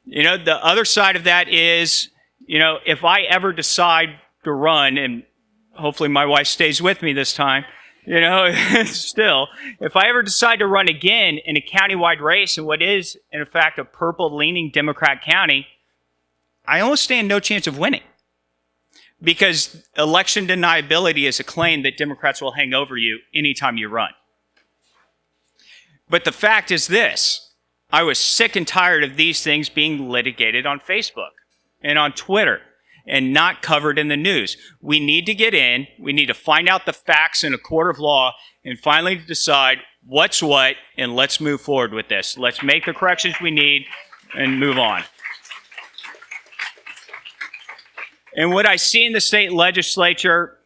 The other side of that is, if I ever decide to run, and hopefully my wife stays with me this time, still, if I ever decide to run again in a countywide race in what is, in fact, a purple-leaning Democrat county, I almost stand no chance of winning. Because election deniability is a claim that Democrats will hang over you anytime you run. But the fact is this, I was sick and tired of these things being litigated on Facebook and on Twitter. and not covered in the news. We need to get in, we need to find out the facts in a court of law, and finally decide what's what, and let's move forward with this. Let's make the corrections we need and move on. And what I see in the state legislature,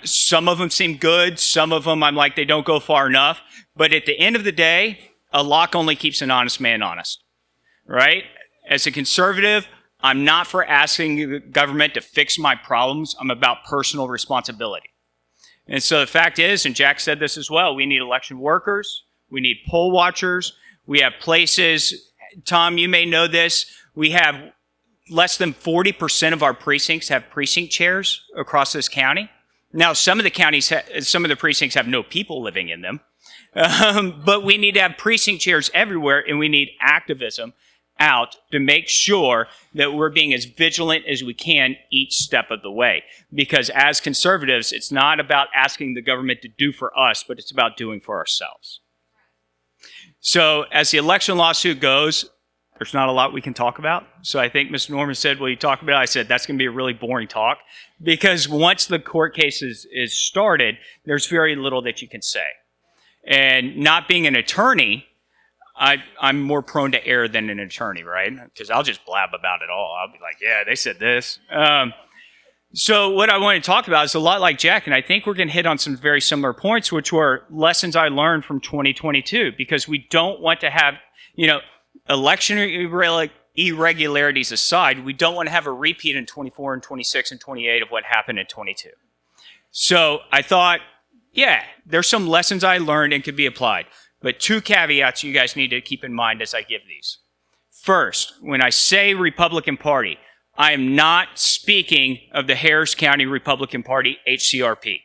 some of them seem good, some of them I'm like, they don't go far enough. But at the end of the day, a lock only keeps an honest man honest, right? As a conservative, I'm not for asking the government to fix my problems. I'm about personal responsibility. And so the fact is, and Jack said this as well, we need election workers, we need poll watchers, we have places, Tom, you may know this, we have less than 40% of our precincts have precinct chairs across this county. Now, some of the precincts have no people living in them, but we need to have precinct chairs everywhere, and we need activism out to make sure that we're being as vigilant as we can each step of the way. Because as conservatives, it's not about asking the government to do for us, but it's about doing for ourselves. So as the election lawsuit goes, there's not a lot we can talk about. So I think Mr. Norman said, "Will you talk about it?" I said, that's going to be a really boring talk, because once the court case is started, there's very little that you can say. And not being an attorney, I'm more prone to error than an attorney, right? Because I'll just blab about it all. I'll be like, yeah, they said this. So what I want to talk about is a lot like Jack, and I think we're going to hit on some very similar points, which were lessons I learned from 2022, because we don't want to have, election irregularities aside, we don't want to have a repeat in 24 and 26 and 28 of what happened in 22. So I thought, yeah, there's some lessons I learned and could be applied. But two caveats you guys need to keep in mind as I give these. First, when I say Republican Party, I am not speaking of the Harris County Republican Party, HCRP.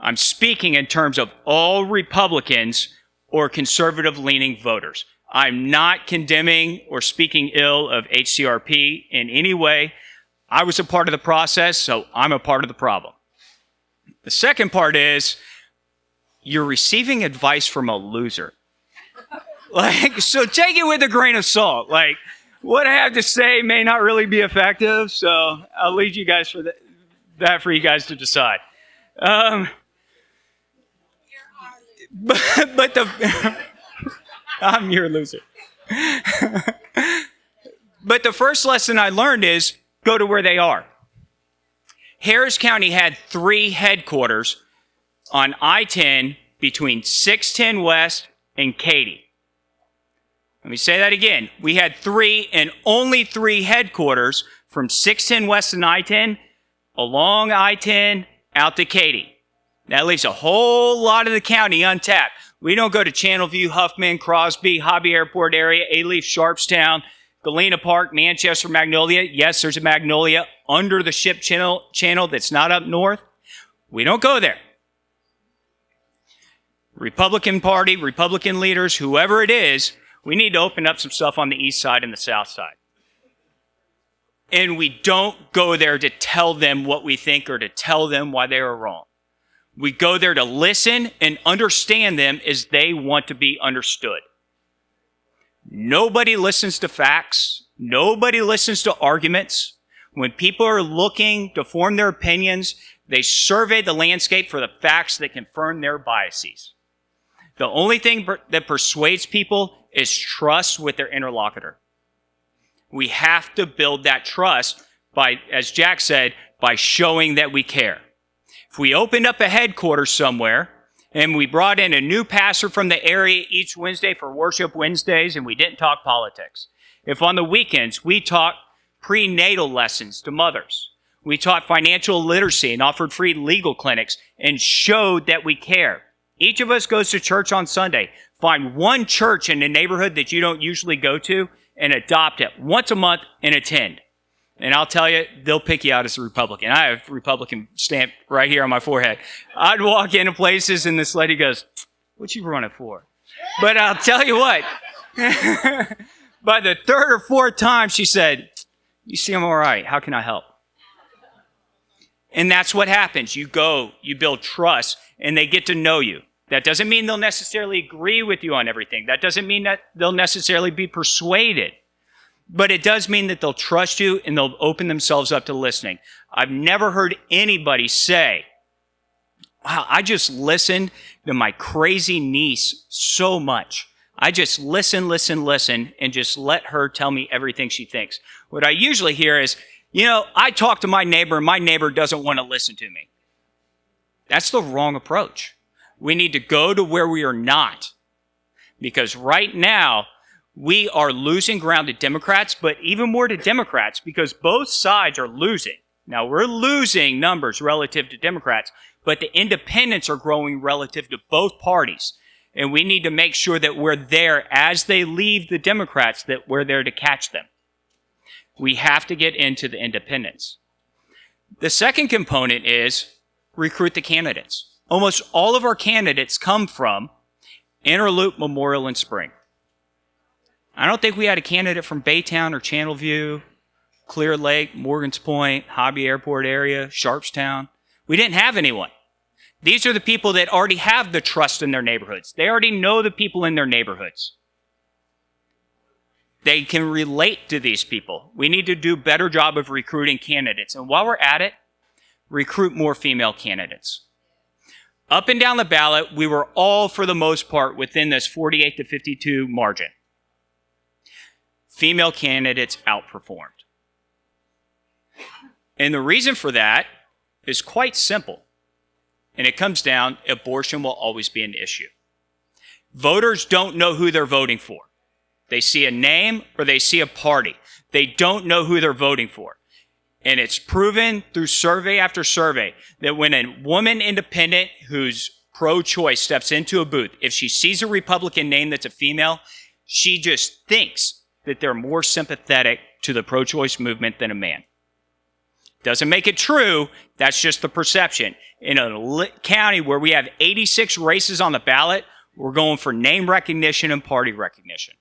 I'm speaking in terms of all Republicans or conservative-leaning voters. I'm not condemning or speaking ill of HCRP in any way. I was a part of the process, so I'm a part of the problem. The second part is, you're receiving advice from a loser. So take it with a grain of salt. What I have to say may not really be effective, so I'll leave you guys for that for you guys to decide. But I'm your loser. But the first lesson I learned is go to where they are. Harris County had 3 headquarters on I-10 between 610 West and Katy. Let me say that again. We had 3 and only 3 headquarters from 610 West and I-10 along I-10 out to Katy. That leaves a whole lot of the county untapped. We don't go to Channelview, Huffman, Crosby, Hobby Airport area, Alief, Sharpstown, Galena Park, Manchester, Magnolia. Yes, there's a Magnolia under the ship channel that's not up north. We don't go there. Republican Party, Republican leaders, whoever it is, we need to open up some stuff on the east side and the south side. And we don't go there to tell them what we think or to tell them why they are wrong. We go there to listen and understand them as they want to be understood. Nobody listens to facts. Nobody listens to arguments. When people are looking to form their opinions, they survey the landscape for the facts that confirm their biases. The only thing that persuades people is trust with their interlocutor. We have to build that trust by, as Jack said, by showing that we care. If we opened up a headquarters somewhere and we brought in a new pastor from the area each Wednesday for Worship Wednesdays and we didn't talk politics, if on the weekends we taught prenatal lessons to mothers, we taught financial literacy and offered free legal clinics and showed that we care. Each of us goes to church on Sunday. Find one church in the neighborhood that you don't usually go to and adopt it once a month and attend. And I'll tell you, they'll pick you out as a Republican. I have Republican stamped right here on my forehead. I'd walk into places and this lady goes, "What you running for?" But I'll tell you what, by the 3rd or 4th time she said, "You see, I'm all right. How can I help?" And that's what happens. You go, you build trust, and they get to know you. That doesn't mean they'll necessarily agree with you on everything. That doesn't mean that they'll necessarily be persuaded. but it does mean that they'll trust you and they'll open themselves up to listening. I've never heard anybody say, wow, I just listened to my crazy niece so much. I just listen, and just let her tell me everything she thinks. What I usually hear is, I talk to my neighbor and my neighbor doesn't want to listen to me. That's the wrong approach. We need to go to where we are not. Because right now, we are losing ground to Democrats, but even more to Democrats because both sides are losing. Now, we're losing numbers relative to Democrats, but the independents are growing relative to both parties. And we need to make sure that we're there as they leave the Democrats, that we're there to catch them. We have to get into the independents. The second component is recruit the candidates. Almost all of our candidates come from Interloop, Memorial, and Spring. I don't think we had a candidate from Baytown or Channelview, Clear Lake, Morgan's Point, Hobby Airport area, Sharpstown. We didn't have anyone. These are the people that already have the trust in their neighborhoods. They already know the people in their neighborhoods. They can relate to these people. We need to do a better job of recruiting candidates. And while we're at it, recruit more female candidates. Up and down the ballot, we were all, for the most part, within this 48 to 52 margin. Female candidates outperformed. And the reason for that is quite simple. And it comes down, abortion will always be an issue. Voters don't know who they're voting for. They see a name or they see a party. They don't know who they're voting for. And it's proven through survey after survey that when a woman independent who's pro-choice steps into a booth, if she sees a Republican name that's a female, she just thinks that they're more sympathetic to the pro-choice movement than a man. Doesn't make it true. That's just the perception. In a county where we have 86 races on the ballot, we're going for name recognition and party recognition.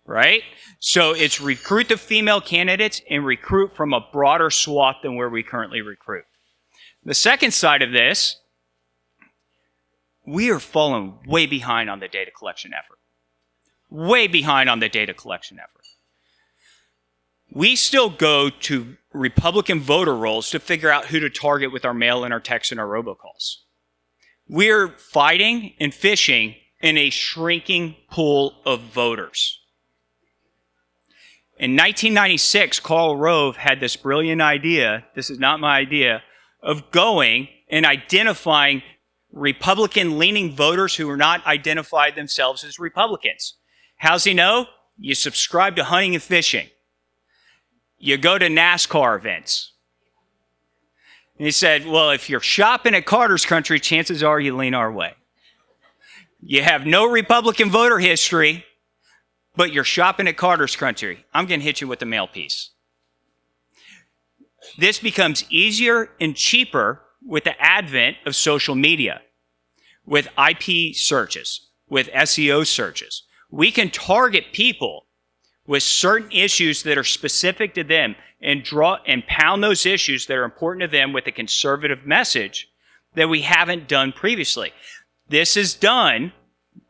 Right? So it's recruit the female candidates and recruit from a broader swath than where we currently recruit. The second side of this, we are falling way behind on the data collection effort. Way behind on the data collection effort. We still go to Republican voter rolls to figure out who to target with our mail and our text and our robocalls. We're fighting and fishing in a shrinking pool of voters. In 1996, Karl Rove had this brilliant idea, this is not my idea, of going and identifying Republican-leaning voters who were not identified themselves as Republicans. How's he know? You subscribe to hunting and fishing. You go to NASCAR events. And he said, well, if you're shopping at Carter's Country, chances are you lean our way. You have no Republican voter history, but you're shopping at Carter's Country. I'm going to hit you with the mail piece. This becomes easier and cheaper with the advent of social media, with IP searches, with SEO searches. We can target people with certain issues that are specific to them and pound those issues that are important to them with a conservative message that we haven't done previously. This is done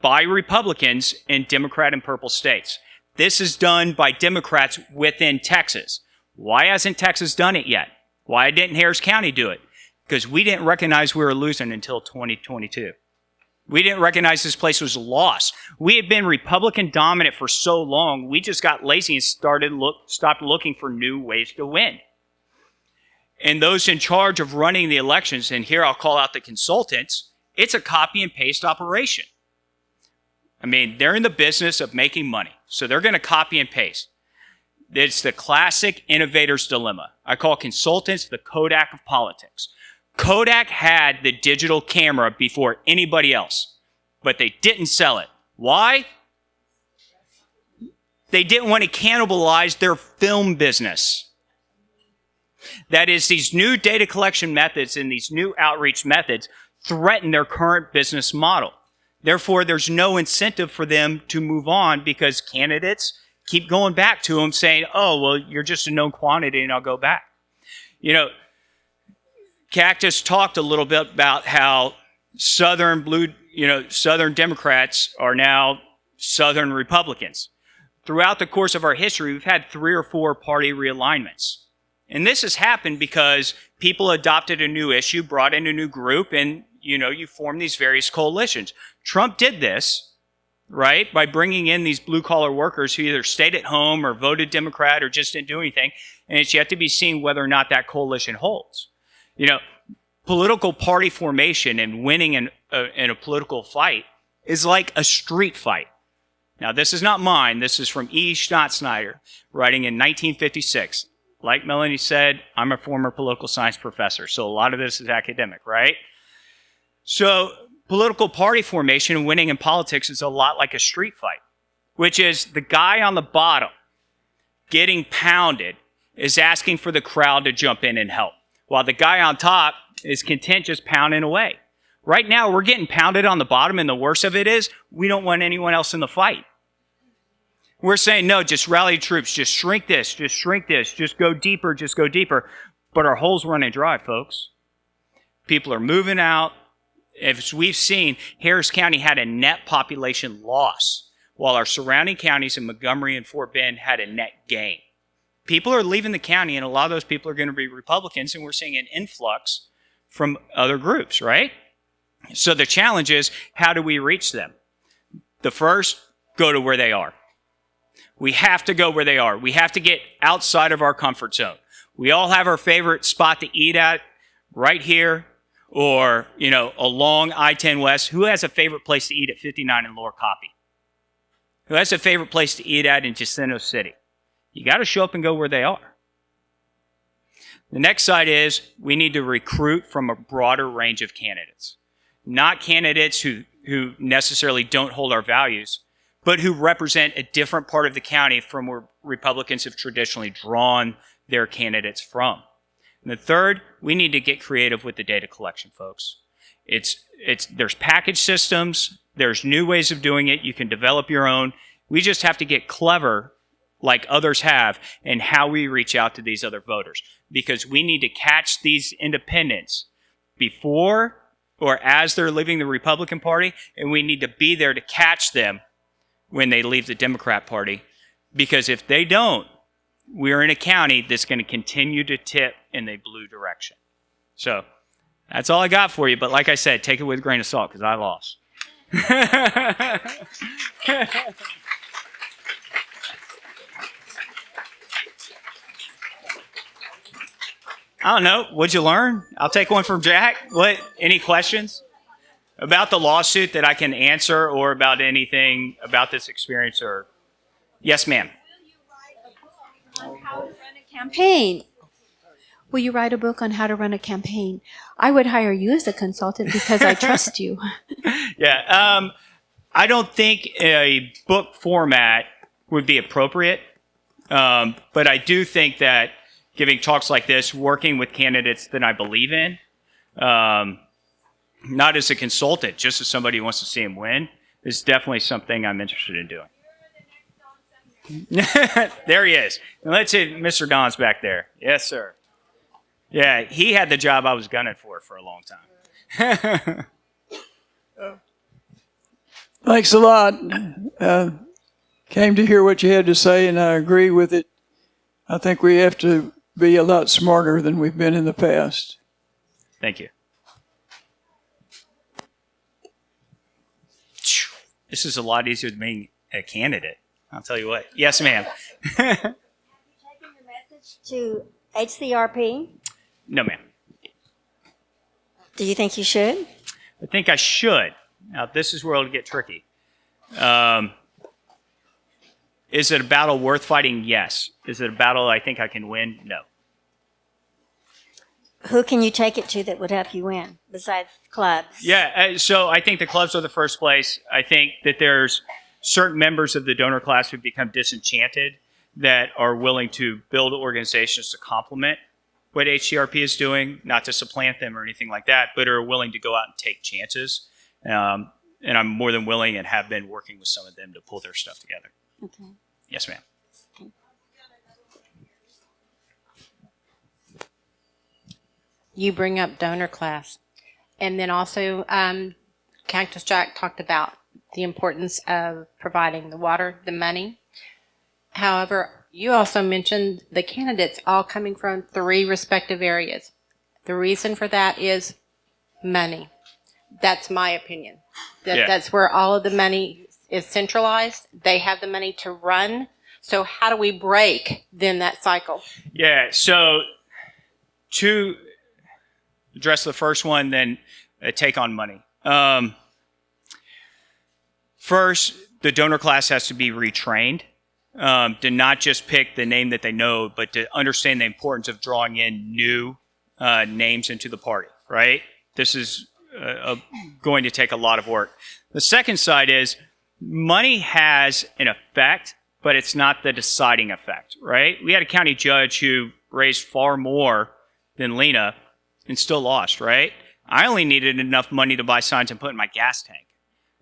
by Republicans in Democrat and purple states. This is done by Democrats within Texas. Why hasn't Texas done it yet? Why didn't Harris County do it? Because we didn't recognize we were losing until 2022. We didn't recognize this place was lost. We had been Republican dominant for so long, we just got lazy and stopped looking for new ways to win. And those in charge of running the elections, and here I'll call out the consultants, it's a copy and paste operation. I mean, they're in the business of making money, so they're going to copy and paste. It's the classic innovator's dilemma. I call consultants the Kodak of politics. Kodak had the digital camera before anybody else, but they didn't sell it. Why? They didn't want to cannibalize their film business. That is, these new data collection methods and these new outreach methods threaten their current business model. Therefore, there's no incentive for them to move on because candidates keep going back to them saying, oh, well, you're just a known quantity and I'll go back. You know, Cactus talked a little bit about how Southern Democrats are now Southern Republicans. throughout the course of our history, we've had 3 or 4 party realignments. And this has happened because people adopted a new issue, brought in a new group, and you form these various coalitions. Trump did this, right, by bringing in these blue-collar workers who either stayed at home or voted Democrat or just didn't do anything, and it's yet to be seen whether or not that coalition holds. Political party formation and winning in a political fight is like a street fight. Now, this is not mine. This is from E. Snyder, writing in 1956. Like Melanie said, I'm a former political science professor, so a lot of this is academic, right? So political party formation and winning in politics is a lot like a street fight, which is the guy on the bottom getting pounded is asking for the crowd to jump in and help, while the guy on top is content just pounding away. Right now, we're getting pounded on the bottom, and the worst of it is we don't want anyone else in the fight. We're saying, no, just rally troops, just shrink this, just go deeper, just go deeper. But our hole's running dry, folks. People are moving out. As we've seen, Harris County had a net population loss, while our surrounding counties in Montgomery and Fort Bend had a net gain. People are leaving the county, and a lot of those people are going to be Republicans, and we're seeing an influx from other groups, right? So the challenge is, how do we reach them? The first, go to where they are. We have to go where they are. We have to get outside of our comfort zone. We all have our favorite spot to eat at right here or, along I-10 West. Who has a favorite place to eat at 59 and Lower Copy? Who has a favorite place to eat at in Jacinto City? You got to show up and go where they are. The next side is we need to recruit from a broader range of candidates. Not candidates who necessarily don't hold our values, but who represent a different part of the county from where Republicans have traditionally drawn their candidates from. And the third, we need to get creative with the data collection, folks. There's package systems, there's new ways of doing it, you can develop your own. We just have to get clever, like others have, in how we reach out to these other voters. Because we need to catch these independents before or as they're leaving the Republican Party, and we need to be there to catch them when they leave the Democrat Party, because if they don't, we're in a county that's going to continue to tip in the blue direction. So that's all I got for you, but like I said, take it with a grain of salt, because I lost. I don't know. What'd you learn? I'll take one from Jack. Any questions about the lawsuit that I can answer, or about anything about this experience? Or yes, ma'am. On how to run a campaign. Will you write a book on how to run a campaign? I would hire you as a consultant because I trust you. Yeah. I don't think a book format would be appropriate, but I do think that giving talks like this, working with candidates that I believe in, not as a consultant, just as somebody who wants to see him win, is definitely something I'm interested in doing. There he is. And let's see, Mr. Don's back there. Yes, sir. Yeah, he had the job I was gunning for a long time. Thanks a lot. Came to hear what you had to say, and I agree with it. I think we have to be a lot smarter than we've been in the past. Thank you. This is a lot easier than being a candidate. I'll tell you what. Yes, ma'am. Have you taken your message to HCRP? No, ma'am. Do you think you should? I think I should. Now, this is where it'll get tricky. Is it a battle worth fighting? Yes. Is it a battle I think I can win? No. Who can you take it to that would help you win besides clubs? Yeah, so I think the clubs are the first place. I think that there's certain members of the donor class who become disenchanted that are willing to build organizations to complement what HCRP is doing, not to supplant them or anything like that, but are willing to go out and take chances. And I'm more than willing and have been working with some of them to pull their stuff together. Okay. Yes, ma'am. You bring up donor class. And then also, Cactus Jack talked about the importance of providing the water, the money. However, you also mentioned the candidates all coming from 3 respective areas. The reason for that is money. That's my opinion. Yeah. That's where all of the money is centralized. They have the money to run. So how do we break then that cycle? Yeah, so to address the first one, then take on money. First, the donor class has to be retrained to not just pick the name that they know, but to understand the importance of drawing in new names into the party, right? This is going to take a lot of work. The second side is money has an effect, but it's not the deciding effect, right? We had a county judge who raised far more than Lena and still lost, right? I only needed enough money to buy signs and put in my gas tank.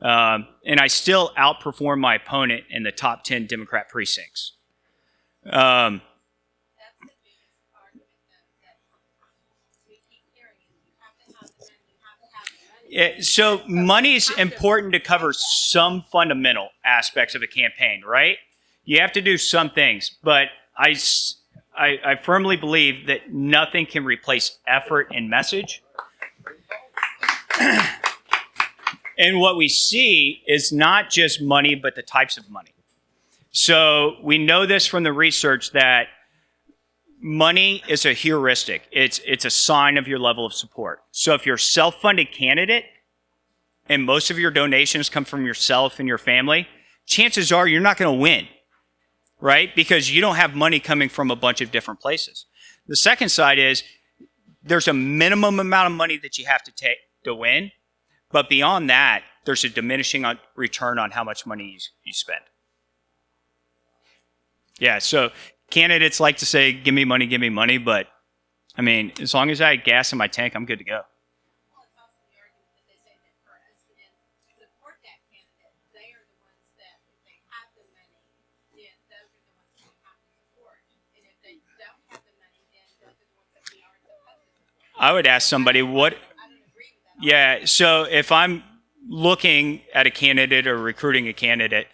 And I still outperformed my opponent in the top 10 Democrat precincts. Yeah, so money is important to cover some fundamental aspects of a campaign, right? You have to do some things, but I firmly believe that nothing can replace effort and message. And what we see is not just money, but the types of money. So we know this from the research that money is a heuristic. It's a sign of your level of support. So if you're a self-funded candidate and most of your donations come from yourself and your family, chances are you're not going to win, right? Because you don't have money coming from a bunch of different places. The second side is there's a minimum amount of money that you have to take to win. But beyond that, there's a diminishing return on how much money you spend. Yeah, so candidates like to say, give me money, but I mean, as long as I have gas in my tank, I'm good to go. Well, it's also the argument that they say that for us to then support that candidate, they are the ones that, if they have the money, then those are the ones that we have to support. And if they don't have the money, then those are the ones that we aren't supposed to support. I would ask somebody what. I don't agree with that. Yeah, so if I'm looking at a candidate or recruiting a candidate,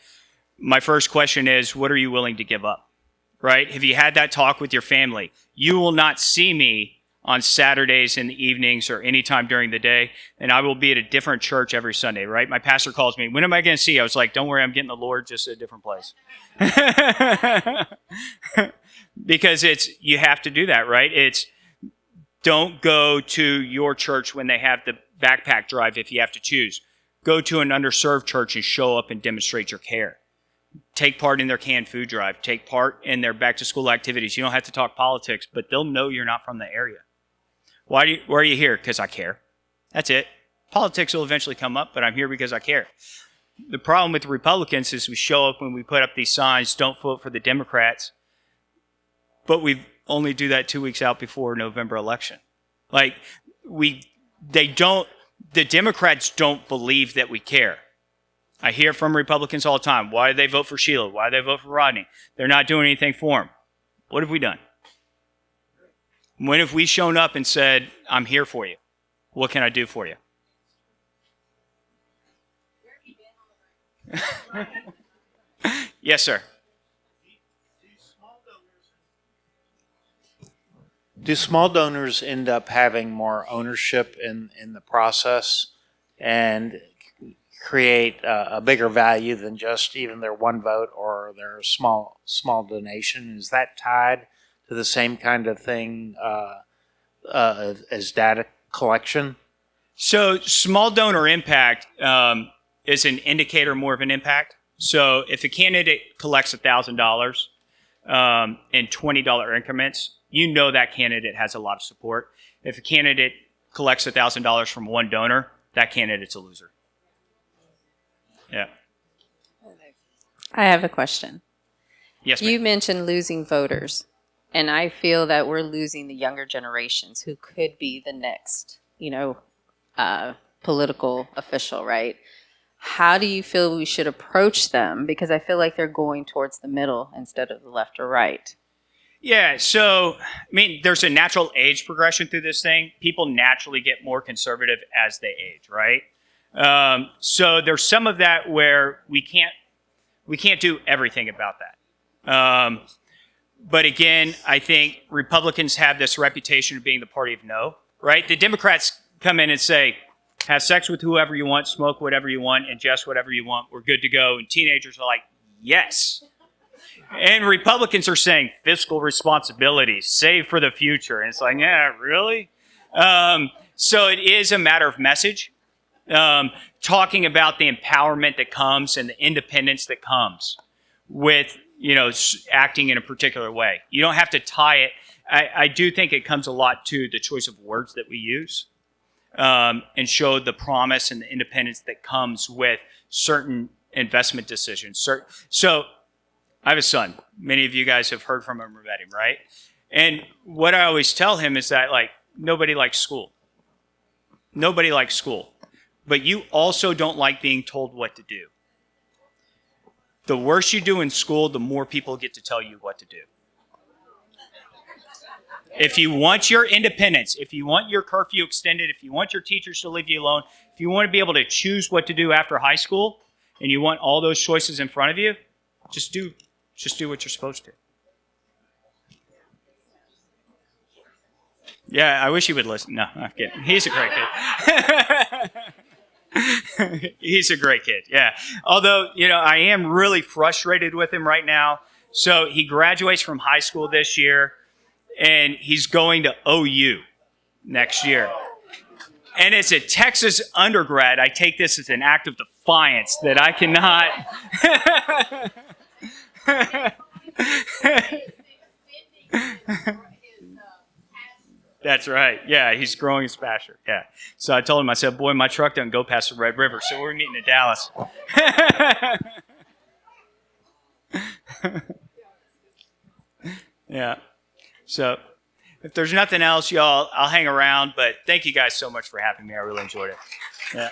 my first question is, what are you willing to give up? Right? Have you had that talk with your family? You will not see me on Saturdays in the evenings or anytime during the day, and I will be at a different church every Sunday, right? My pastor calls me, when am I going to see you? I was like, don't worry, I'm getting the Lord, just at a different place. Because you have to do that, right? Don't go to your church when they have the backpack drive if you have to choose. Go to an underserved church and show up and demonstrate your care. Take part in their canned food drive. Take part in their back-to-school activities. You don't have to talk politics, but they'll know you're not from the area. Why are you here? Because I care. That's it. Politics will eventually come up, but I'm here because I care. The problem with the Republicans is we show up when we put up these signs, don't vote for the Democrats, but we only do that 2 weeks out before November election. Like, the Democrats don't believe that we care. I hear from Republicans all the time. Why did they vote for Sheila? Why did they vote for Rodney? They're not doing anything for him. What have we done? When have we shown up and said, I'm here for you? What can I do for you? Yes, sir. Do small donors end up having more ownership in the process and create a bigger value than just even their one vote or their small donation? Is that tied to the same kind of thing as data collection? So small donor impact is an indicator more of an impact. So if a candidate collects $1,000 in $20 increments, you know that candidate has a lot of support. If a candidate collects $1,000 from one donor, that candidate's a loser. Yeah. I have a question. Yes, ma'am. You mentioned losing voters, and I feel that we're losing the younger generations who could be the next, political official, right? How do you feel we should approach them? Because I feel like they're going towards the middle instead of the left or right. Yeah, so, there's a natural age progression through this thing. People naturally get more conservative as they age, right? So there's some of that where we can't do everything about that. But again, I think Republicans have this reputation of being the party of no, right? The Democrats come in and say, have sex with whoever you want, smoke whatever you want, ingest whatever you want, we're good to go. And teenagers are like, yes. And Republicans are saying fiscal responsibility, save for the future. And it's like, yeah, really? So it is a matter of message. Talking about the empowerment that comes and the independence that comes with, acting in a particular way. You don't have to tie it. I do think it comes a lot to the choice of words that we use, and show the promise and the independence that comes with certain investment decisions. So I have a son. Many of you guys have heard from him or met him, right? And what I always tell him is that, nobody likes school. Nobody likes school. But you also don't like being told what to do. The worse you do in school, the more people get to tell you what to do. If you want your independence, if you want your curfew extended, if you want your teachers to leave you alone, if you want to be able to choose what to do after high school, and you want all those choices in front of you, just do what you're supposed to. Yeah, I wish he would listen. No, I'm kidding. He's a great kid. He's a great kid, yeah. Although, I am really frustrated with him right now. So he graduates from high school this year, and he's going to OU next year. And as a Texas undergrad, I take this as an act of defiance that I cannot... That's right. Yeah, he's growing his passion. Yeah. So I told him, I said, boy, my truck doesn't go past the Red River, so we're meeting in Dallas. Yeah. So if there's nothing else, y'all, I'll hang around. But thank you guys so much for having me. I really enjoyed it. Yeah.